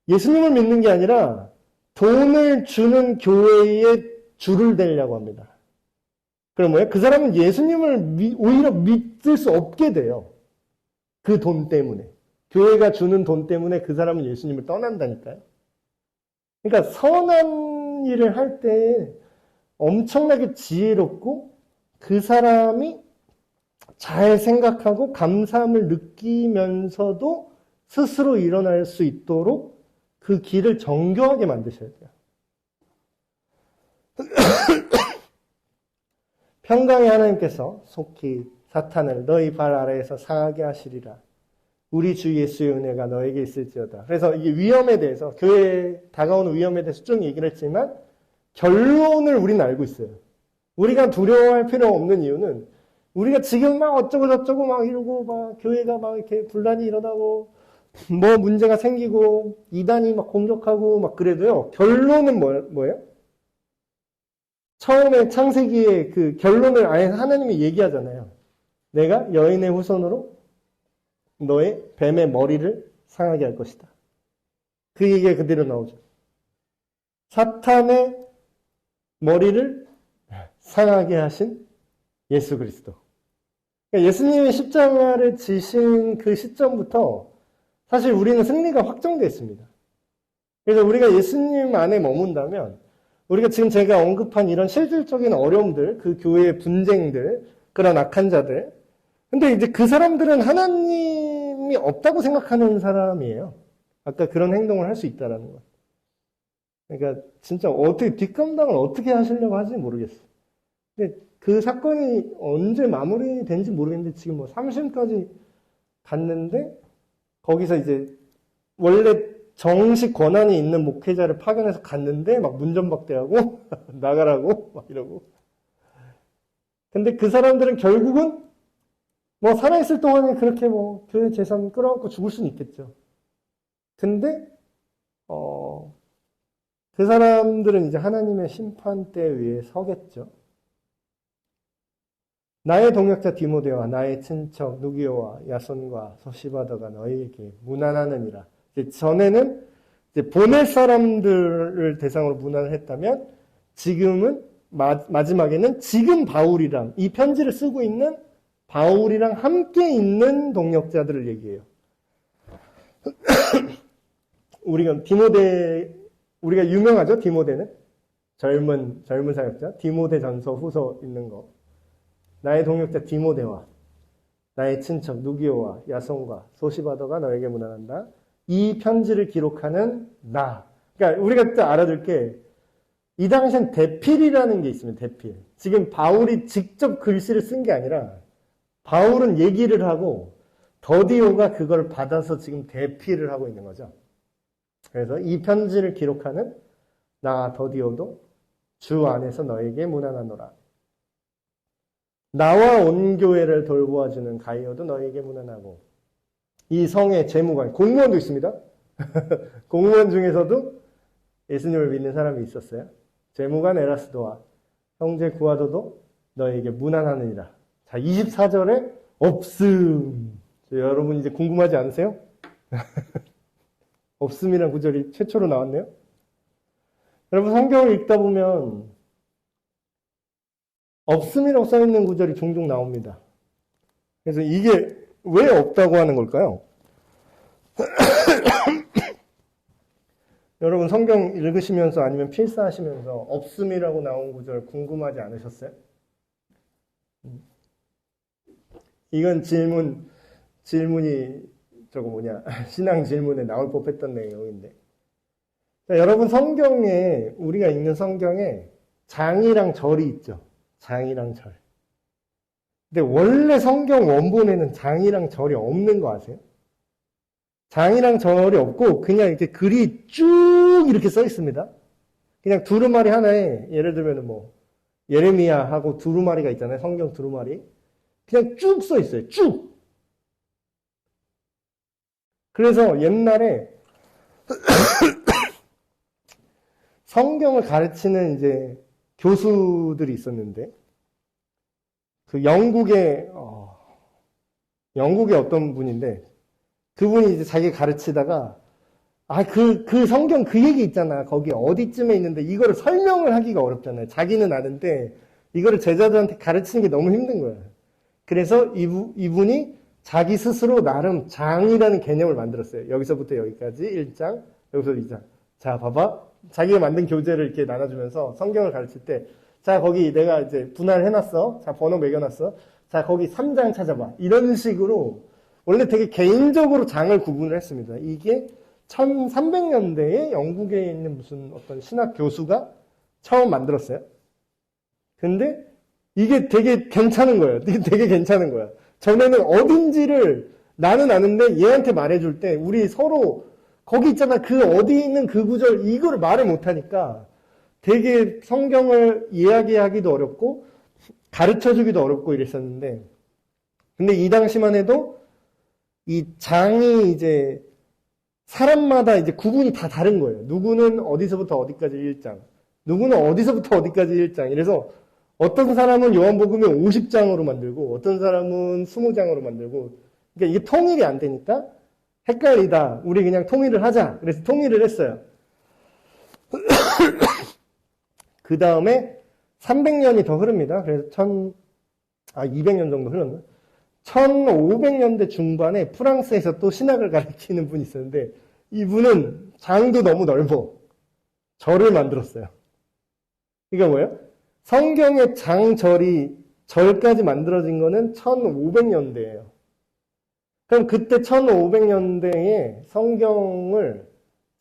[SPEAKER 1] 예수님을 믿는 게 아니라 돈을 주는 교회에 줄을 대려고 합니다. 그럼 뭐예요? 그 사람은 예수님을 오히려 믿을 수 없게 돼요. 그 돈 때문에. 교회가 주는 돈 때문에 그 사람은 예수님을 떠난다니까요. 그러니까 선한 일을 할 때 엄청나게 지혜롭고 그 사람이 잘 생각하고 감사함을 느끼면서도 스스로 일어날 수 있도록 그 길을 정교하게 만드셔야 돼요. 평강의 하나님께서 속히 사탄을 너희 발 아래에서 상하게 하시리라. 우리 주 예수의 은혜가 너에게 있을지어다. 그래서 이게 위험에 대해서, 교회에 다가오는 위험에 대해서 쭉 얘기를 했지만 결론을 우리는 알고 있어요. 우리가 두려워할 필요 없는 이유는 우리가 지금 막 어쩌고 저쩌고 막 이러고 막 교회가 막 이렇게 분란이 일어나고 뭐 문제가 생기고 이단이 막 공격하고 막 그래도요. 결론은 뭐예요? 처음에 창세기의 그 결론을 아예 하나님이 얘기하잖아요. 내가 여인의 후손으로 너의 뱀의 머리를 상하게 할 것이다. 그 얘기가 그대로 나오죠. 사탄의 머리를 상하게 하신 예수 그리스도. 그러니까 예수님이 십자가를 지신 그 시점부터 사실 우리는 승리가 확정되어 있습니다. 그래서 우리가 예수님 안에 머문다면 우리가 지금 제가 언급한 이런 실질적인 어려움들, 그 교회의 분쟁들, 그런 악한 자들, 근데 이제 그 사람들은 하나님이 없다고 생각하는 사람이에요. 아까 그런 행동을 할 수 있다라는 것. 그러니까 진짜 어떻게 뒷감당을 어떻게 하시려고 하는지 모르겠어요. 근데 그 사건이 언제 마무리된지 모르겠는데 지금 뭐 3심까지 갔는데 거기서 이제 원래 정식 권한이 있는 목회자를 파견해서 갔는데 막 문전박대하고 나가라고 막 이러고. 근데 그 사람들은 결국은 뭐 살아있을 동안에 그렇게 뭐 교회 재산 끌어안고 죽을 수는 있겠죠. 근데 그 사람들은 이제 하나님의 심판대 위에 서겠죠. 나의 동역자 디모데와 나의 친척 누기오와 야손과 소시바더가 너희에게 문안하느니라. 전에는 이제 보낼 사람들을 대상으로 문안을 했다면 지금은 마지막에는 지금 바울이랑 이 편지를 쓰고 있는 바울이랑 함께 있는 동역자들을 얘기해요. 우리가 유명하죠? 디모데는 젊은 사역자 디모데 전서 후서 읽는 거. 나의 동역자 디모데와 나의 친척 누기오와 야손과 소시바더가 너에게 문안한다. 이 편지를 기록하는 나. 그러니까 우리가 또 알아둘 게 이 당시엔 대필이라는 게 있습니다. 대필. 지금 바울이 직접 글씨를 쓴 게 아니라 바울은 얘기를 하고 더디오가 그걸 받아서 지금 대필을 하고 있는 거죠. 그래서 이 편지를 기록하는 나 더디오도 주 안에서 너에게 문안하노라. 나와 온 교회를 돌보아주는 가이오도 너에게 문안하고 이 성의 재무관, 공무원도 있습니다. 공무원 중에서도 예수님을 믿는 사람이 있었어요. 재무관 에라스도와 형제 구아도도 너에게 문안하느니라. 자, 24절에 없음. 여러분 이제 궁금하지 않으세요? 없음이란 구절이 최초로 나왔네요. 여러분 성경을 읽다 보면 없음이라고 써있는 구절이 종종 나옵니다. 그래서 이게 왜 없다고 하는 걸까요? 여러분 성경 읽으시면서 아니면 필사하시면서 없음이라고 나온 구절 궁금하지 않으셨어요? 이건 질문이 신앙 질문에 나올 법했던 내용인데. 자, 여러분 성경에 우리가 읽는 성경에 장이랑 절이 있죠. 장이랑 절. 근데 원래 성경 원본에는 장이랑 절이 없는 거 아세요? 장이랑 절이 없고 그냥 이렇게 글이 쭉 이렇게 써 있습니다. 그냥 두루마리 하나에 예를 들면 뭐 예레미야하고 두루마리가 있잖아요. 성경 두루마리. 그냥 쭉 써 있어요. 쭉. 그래서 옛날에 성경을 가르치는 이제 교수들이 있었는데 그 영국의 어떤 분인데 그분이 이제 자기가 가르치다가 그 성경 그 얘기 있잖아. 거기 어디쯤에 있는데 이거를 설명을 하기가 어렵잖아요. 자기는 아는데 이거를 제자들한테 가르치는 게 너무 힘든 거예요. 그래서 이분이 자기 스스로 나름 장이라는 개념을 만들었어요. 여기서부터 여기까지 1장, 여기서 2장. 자, 봐봐. 자기가 만든 교재를 이렇게 나눠주면서 성경을 가르칠 때 자, 거기 내가 이제 분할을 해놨어. 자, 번호 매겨놨어. 자, 거기 3장 찾아봐. 이런 식으로 원래 되게 개인적으로 장을 구분을 했습니다. 이게 1300년대에 영국에 있는 무슨 어떤 신학 교수가 처음 만들었어요. 근데 이게 되게 괜찮은 거예요. 되게 괜찮은 거야. 전에는 어딘지를 나는 아는데 얘한테 말해줄 때 우리 서로 거기 있잖아. 그 어디 있는 그 구절 이거를 말을 못하니까 되게 성경을 이야기하기도 어렵고 가르쳐주기도 어렵고 이랬었는데 근데 이 당시만 해도 이 장이 이제 사람마다 이제 구분이 다 다른 거예요. 누구는 어디서부터 어디까지 1장, 누구는 어디서부터 어디까지 1장. 이래서 어떤 사람은 요한복음을 50장으로 만들고 어떤 사람은 20장으로 만들고 그러니까 이게 통일이 안 되니까 헷갈리다. 우리 그냥 통일을 하자. 그래서 통일을 했어요. 그 다음에 300년이 더 흐릅니다. 그래서 200년 정도 흘렀나? 1500년대 중반에 프랑스에서 또 신학을 가르치는 분이 있었는데 이분은 장도 너무 넓어. 절을 만들었어요. 이게 뭐예요? 성경의 절까지 만들어진 거는 1500년대예요. 그럼 그때 1500년대에 성경을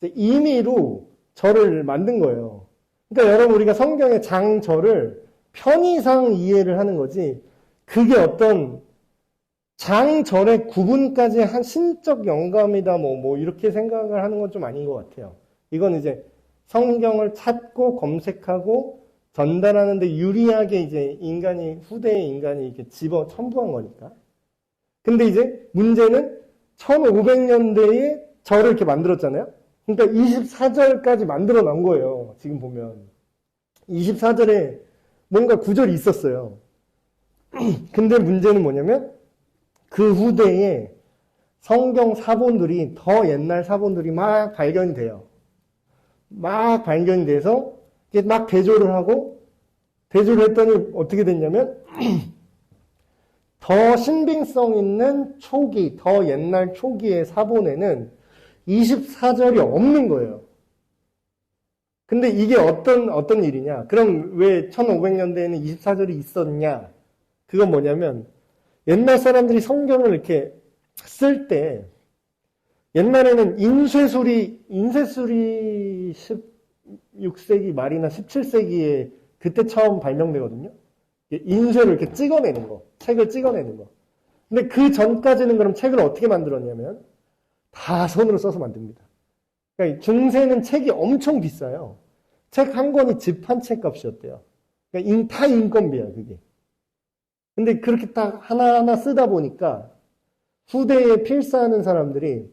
[SPEAKER 1] 임의로 절을 만든 거예요. 그러니까 여러분 우리가 성경의 장절을 편의상 이해를 하는 거지 그게 어떤 장절의 구분까지 한 신적 영감이다 뭐 이렇게 생각을 하는 건 좀 아닌 것 같아요. 이건 이제 성경을 찾고 검색하고 전달하는데 유리하게 이제 후대의 인간이 이렇게 집어 첨부한 거니까. 근데 이제 문제는 1500년대에 절을 이렇게 만들었잖아요. 그러니까 24절까지 만들어 놓은 거예요. 지금 보면. 24절에 뭔가 구절이 있었어요. 근데 문제는 뭐냐면 그 후대에 성경 사본들이 더 옛날 사본들이 막 발견이 돼요. 막 발견이 돼서 막 대조를 하고 대조를 했더니 어떻게 됐냐면 더 신빙성 있는 초기, 더 옛날 초기의 사본에는 24절이 없는 거예요. 근데 이게 어떤 일이냐? 그럼 왜 1500년대에는 24절이 있었냐? 그건 뭐냐면 옛날 사람들이 성경을 이렇게 쓸 때 옛날에는 인쇄술이 16세기 말이나 17세기에 그때 처음 발명되거든요. 인쇄를 이렇게 찍어내는 거, 책을 찍어내는 거. 근데 그 전까지는 그럼 책을 어떻게 만들었냐면 다 손으로 써서 만듭니다. 그러니까 중세는 책이 엄청 비싸요. 책 한 권이 집 한 책 값이었대요. 그러니까 다 인건비야, 그게. 근데 그렇게 딱 하나하나 쓰다 보니까 후대에 필사하는 사람들이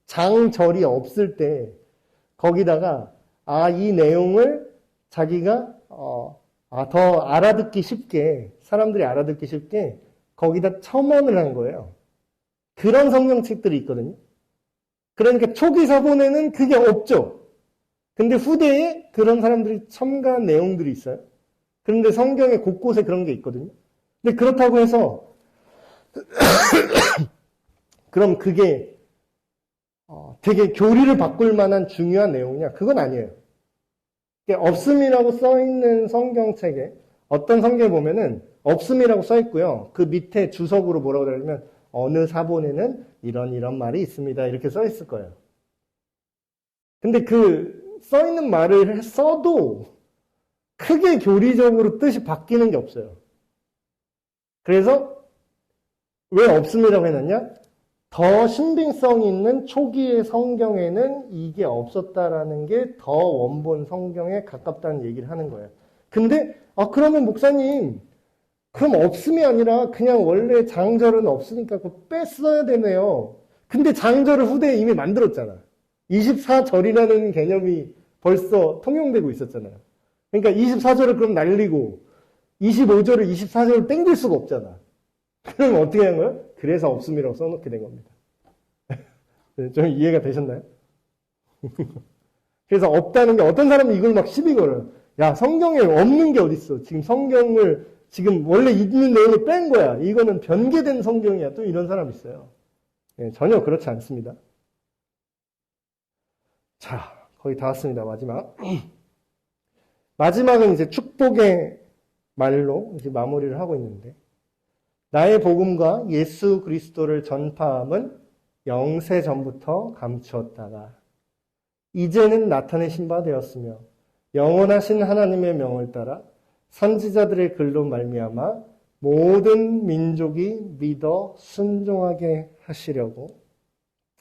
[SPEAKER 1] 장절이 없을 때 거기다가 이 내용을 자기가 더 알아듣기 쉽게 사람들이 알아듣기 쉽게 거기다 첨언을 한 거예요. 그런 성경책들이 있거든요. 그러니까 초기 사본에는 그게 없죠. 근데 후대에 그런 사람들이 첨가한 내용들이 있어요. 그런데 성경의 곳곳에 그런 게 있거든요. 근데 그렇다고 해서 그럼 그게 되게 교리를 바꿀 만한 중요한 내용이냐? 그건 아니에요. 없음이라고 써있는 성경책에 어떤 성경에 보면은 없음이라고 써있고요. 그 밑에 주석으로 뭐라고 그러냐면 어느 사본에는 이런 말이 있습니다. 이렇게 써있을 거예요. 근데 그 써있는 말을 써도 크게 교리적으로 뜻이 바뀌는 게 없어요. 그래서 왜 없음이라고 해놨냐? 더 신빙성 있는 초기의 성경에는 이게 없었다라는 게 더 원본 성경에 가깝다는 얘기를 하는 거예요. 근데 그러면 목사님 그럼 없음이 아니라 그냥 원래 장절은 없으니까 그거 뺐어야 되네요. 근데 장절을 후대에 이미 만들었잖아. 24절이라는 개념이 벌써 통용되고 있었잖아요. 그러니까 24절을 그럼 날리고 25절을 24절을 땡길 수가 없잖아. 그럼 어떻게 한 거예요? 그래서 없음이라고 써놓게 된 겁니다. 좀 이해가 되셨나요? 그래서 없다는 게 어떤 사람은 이걸 막 시비 걸어요. 야, 성경에 없는 게 어딨어. 지금 성경을 지금 원래 있는 내용을 뺀 거야. 이거는 변개된 성경이야. 또 이런 사람이 있어요. 네, 전혀 그렇지 않습니다. 자, 거의 다 왔습니다. 마지막은 이제 축복의 말로 이제 마무리를 하고 있는데 나의 복음과 예수 그리스도를 전파함은 영세 전부터 감추었다가 이제는 나타내신 바 되었으며 영원하신 하나님의 명을 따라 선지자들의 글로 말미암아 모든 민족이 믿어 순종하게 하시려고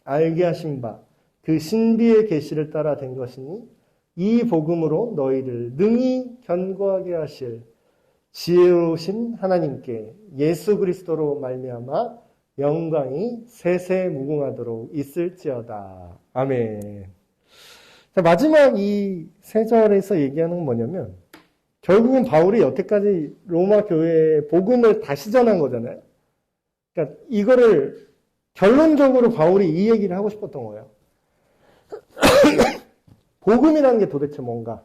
[SPEAKER 1] 알게 하신 바 그 신비의 계시를 따라 된 것이니 이 복음으로 너희를 능히 견고하게 하실 지혜로우신 하나님께 예수 그리스도로 말미암아 영광이 세세 무궁하도록 있을지어다. 아멘. 자, 마지막 이 세 절에서 얘기하는 건 뭐냐면 결국은 바울이 여태까지 로마 교회에 복음을 다시 전한 거잖아요. 그러니까 이거를 결론적으로 바울이 이 얘기를 하고 싶었던 거예요. 복음이라는 게 도대체 뭔가?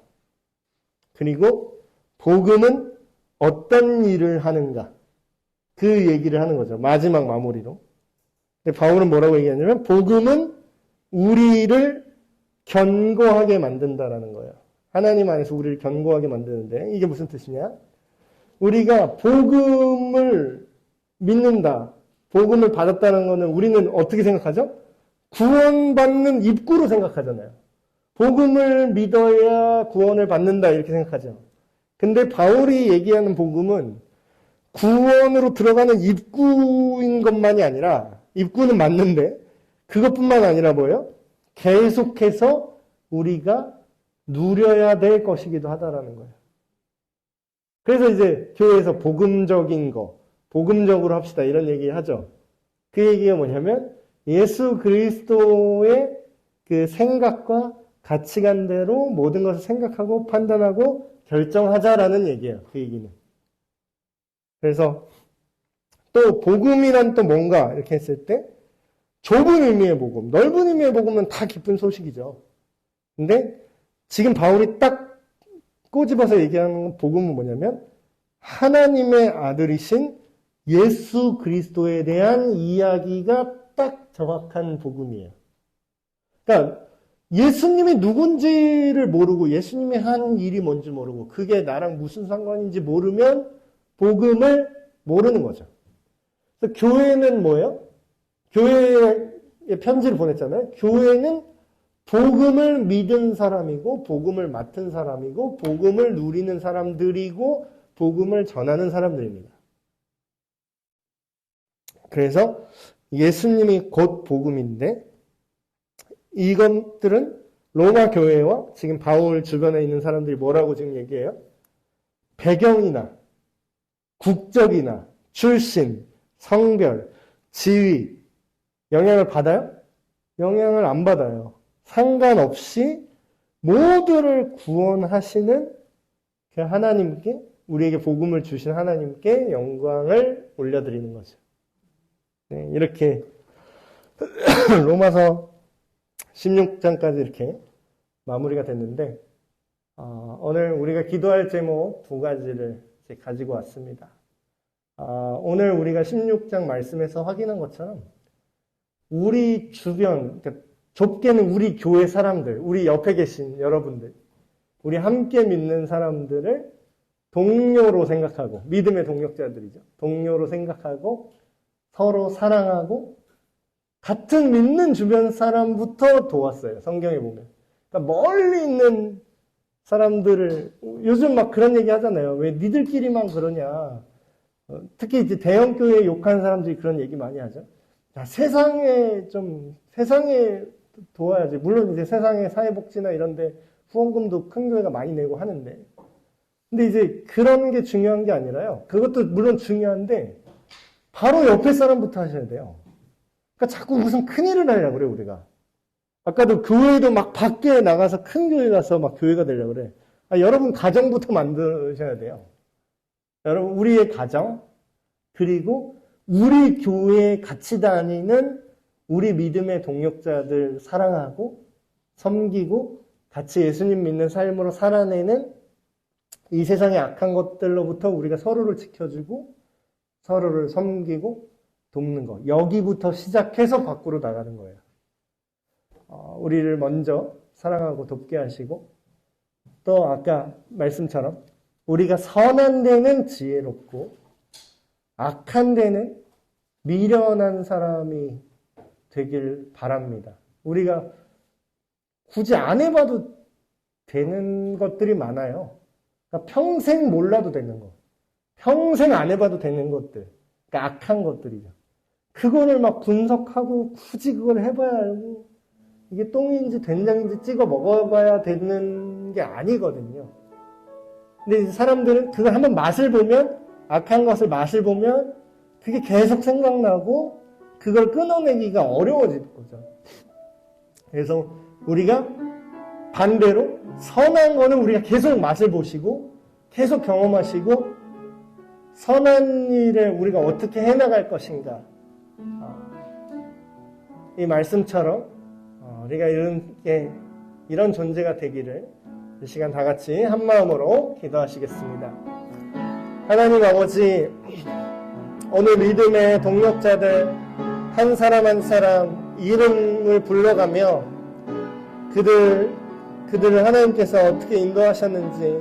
[SPEAKER 1] 그리고 복음은 어떤 일을 하는가? 그 얘기를 하는 거죠. 마지막 마무리로. 근데 바울은 뭐라고 얘기하냐면 복음은 우리를 견고하게 만든다라는 거예요. 하나님 안에서 우리를 견고하게 만드는데 이게 무슨 뜻이냐? 우리가 복음을 믿는다. 복음을 받았다는 것은 우리는 어떻게 생각하죠? 구원받는 입구로 생각하잖아요. 복음을 믿어야 구원을 받는다 이렇게 생각하죠. 근데 바울이 얘기하는 복음은 구원으로 들어가는 입구인 것만이 아니라 입구는 맞는데 그것뿐만 아니라 뭐예요? 계속해서 우리가 누려야 될 것이기도 하다라는 거예요. 그래서 이제 교회에서 복음적인 거, 복음적으로 합시다 이런 얘기 하죠. 그 얘기가 뭐냐면 예수 그리스도의 그 생각과 가치관대로 모든 것을 생각하고 판단하고 결정하자라는 얘기예요. 그 얘기는. 그래서 또 복음이란 또 뭔가 이렇게 했을 때 좁은 의미의 복음, 넓은 의미의 복음은 다 기쁜 소식이죠. 근데 지금 바울이 딱 꼬집어서 얘기하는 복음은 뭐냐면 하나님의 아들이신 예수 그리스도에 대한 이야기가 딱 정확한 복음이에요. 그러니까 예수님이 누군지를 모르고 예수님이 한 일이 뭔지 모르고 그게 나랑 무슨 상관인지 모르면 복음을 모르는 거죠. 그래서 교회는 뭐예요? 교회에 편지를 보냈잖아요. 교회는 복음을 믿은 사람이고 복음을 맡은 사람이고 복음을 누리는 사람들이고 복음을 전하는 사람들입니다. 그래서 예수님이 곧 복음인데 이것들은 로마 교회와 지금 바울 주변에 있는 사람들이 뭐라고 지금 얘기해요? 배경이나 국적이나 출신, 성별, 지위 영향을 받아요? 영향을 안 받아요. 상관없이 모두를 구원하시는 그 하나님께 우리에게 복음을 주신 하나님께 영광을 올려드리는 거죠. 네, 이렇게 로마서 16장까지 이렇게 마무리가 됐는데 오늘 우리가 기도할 제목 두 가지를 가지고 왔습니다. 오늘 우리가 16장 말씀에서 확인한 것처럼 우리 주변, 그러니까 좁게는 우리 교회 사람들, 우리 옆에 계신 여러분들, 우리 함께 믿는 사람들을 동료로 생각하고 믿음의 동역자들이죠. 동료로 생각하고 서로 사랑하고 같은 믿는 주변 사람부터 도왔어요. 성경에 보면. 그러니까 멀리 있는 사람들을 요즘 막 그런 얘기 하잖아요. 왜 니들끼리만 그러냐. 특히 이제 대형교회 욕하는 사람들이 그런 얘기 많이 하죠. 자, 세상에 도와야지. 물론 이제 세상에 사회복지나 이런데 후원금도 큰 교회가 많이 내고 하는데. 근데 이제 그런 게 중요한 게 아니라요. 그것도 물론 중요한데 바로 옆에 사람부터 하셔야 돼요. 그러니까 자꾸 무슨 큰일을 하려고 그래, 우리가. 아까도 교회도 막 밖에 나가서 큰 교회 가서 막 교회가 되려고 그래. 여러분 가정부터 만드셔야 돼요. 여러분, 우리의 가정, 그리고 우리 교회에 같이 다니는 우리 믿음의 동역자들 사랑하고 섬기고 같이 예수님 믿는 삶으로 살아내는 이 세상의 악한 것들로부터 우리가 서로를 지켜주고 서로를 섬기고 돕는 것. 여기부터 시작해서 밖으로 나가는 거예요. 우리를 먼저 사랑하고 돕게 하시고 또 아까 말씀처럼 우리가 선한 데는 지혜롭고 악한 데는 미련한 사람이 되길 바랍니다. 우리가 굳이 안 해봐도 되는 것들이 많아요. 그러니까 평생 몰라도 되는 거. 평생 안 해봐도 되는 것들. 그러니까 악한 것들이죠. 그거를 막 분석하고 굳이 그걸 해봐야 알고 이게 똥인지 된장인지 찍어 먹어봐야 되는 게 아니거든요. 근데 사람들은 그걸 한번 맛을 보면 악한 것을 맛을 보면 그게 계속 생각나고 그걸 끊어내기가 어려워지는 거죠. 그래서 우리가 반대로 선한 거는 우리가 계속 맛을 보시고 계속 경험하시고 선한 일에 우리가 어떻게 해나갈 것인가 이 말씀처럼 우리가 이런 존재가 되기를 이 시간 다 같이 한 마음으로 기도하시겠습니다. 하나님 아버지, 오늘 믿음의 동력자들 한 사람 한 사람 이름을 불러가며 그들을 하나님께서 어떻게 인도하셨는지,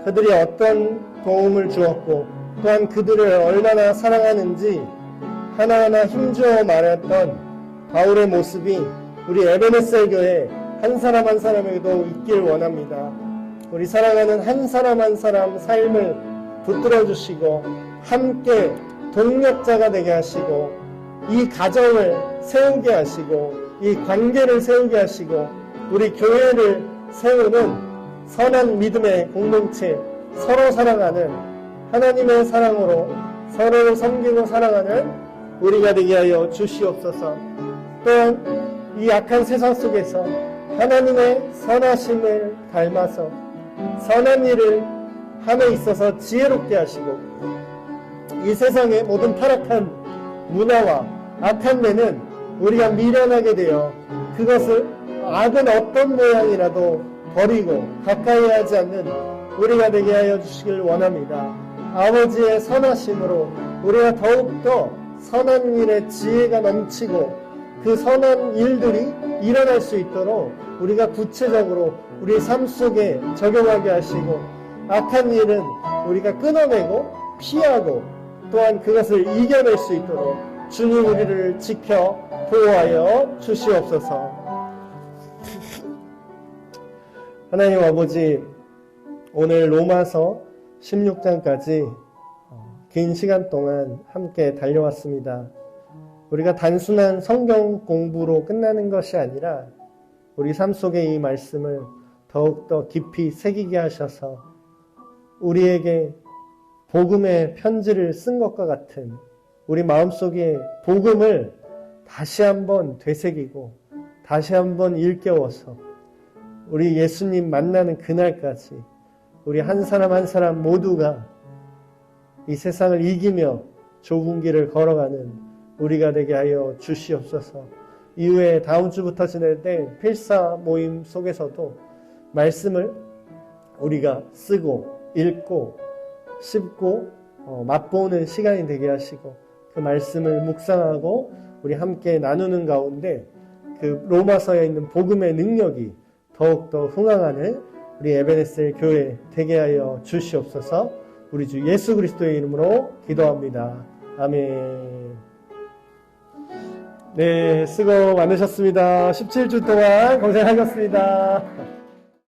[SPEAKER 1] 그들이 어떤 도움을 주었고 또한 그들을 얼마나 사랑하는지 하나하나 힘주어 말했던 바울의 모습이 우리 에베네셀 교회 한 사람 한 사람에게도 있길 원합니다. 우리 사랑하는 한 사람 한 사람 삶을 붙들어 주시고 함께 동력자가 되게 하시고 이 가정을 세우게 하시고 이 관계를 세우게 하시고 우리 교회를 세우는 선한 믿음의 공동체, 서로 사랑하는 하나님의 사랑으로 서로를 섬기고 사랑하는 우리가 되게 하여 주시옵소서. 또한 이 악한 세상 속에서 하나님의 선하심을 닮아서 선한 일을 함에 있어서 지혜롭게 하시고 이 세상의 모든 타락한 문화와 악한 면은 우리가 미련하게 되어 그것을 악은 어떤 모양이라도 버리고 가까이 하지 않는 우리가 되게 하여 주시길 원합니다. 아버지의 선하심으로 우리가 더욱더 선한 일에 지혜가 넘치고 그 선한 일들이 일어날 수 있도록 우리가 구체적으로 우리 삶 속에 적용하게 하시고 악한 일은 우리가 끊어내고 피하고 또한 그것을 이겨낼 수 있도록 주님 우리를 지켜 보호하여 주시옵소서. 하나님 아버지, 오늘 로마서 16장까지 긴 시간 동안 함께 달려왔습니다. 우리가 단순한 성경 공부로 끝나는 것이 아니라 우리 삶 속에 이 말씀을 더욱더 깊이 새기게 하셔서 우리에게 복음의 편지를 쓴 것과 같은 우리 마음속에 복음을 다시 한번 되새기고 다시 한번 일깨워서 우리 예수님 만나는 그날까지 우리 한 사람 한 사람 모두가 이 세상을 이기며 좁은 길을 걸어가는 우리가 되게 하여 주시옵소서. 이후에 다음 주부터 지낼 때 필사 모임 속에서도 말씀을 우리가 쓰고 읽고 씹고 맛보는 시간이 되게 하시고 그 말씀을 묵상하고 우리 함께 나누는 가운데 그 로마서에 있는 복음의 능력이 더욱더 흥황하는 우리 에베네셀 교회 되게 하여 주시옵소서. 우리 주 예수 그리스도의 이름으로 기도합니다. 아멘. 네, 수고 많으셨습니다. 17주 동안 고생하셨습니다.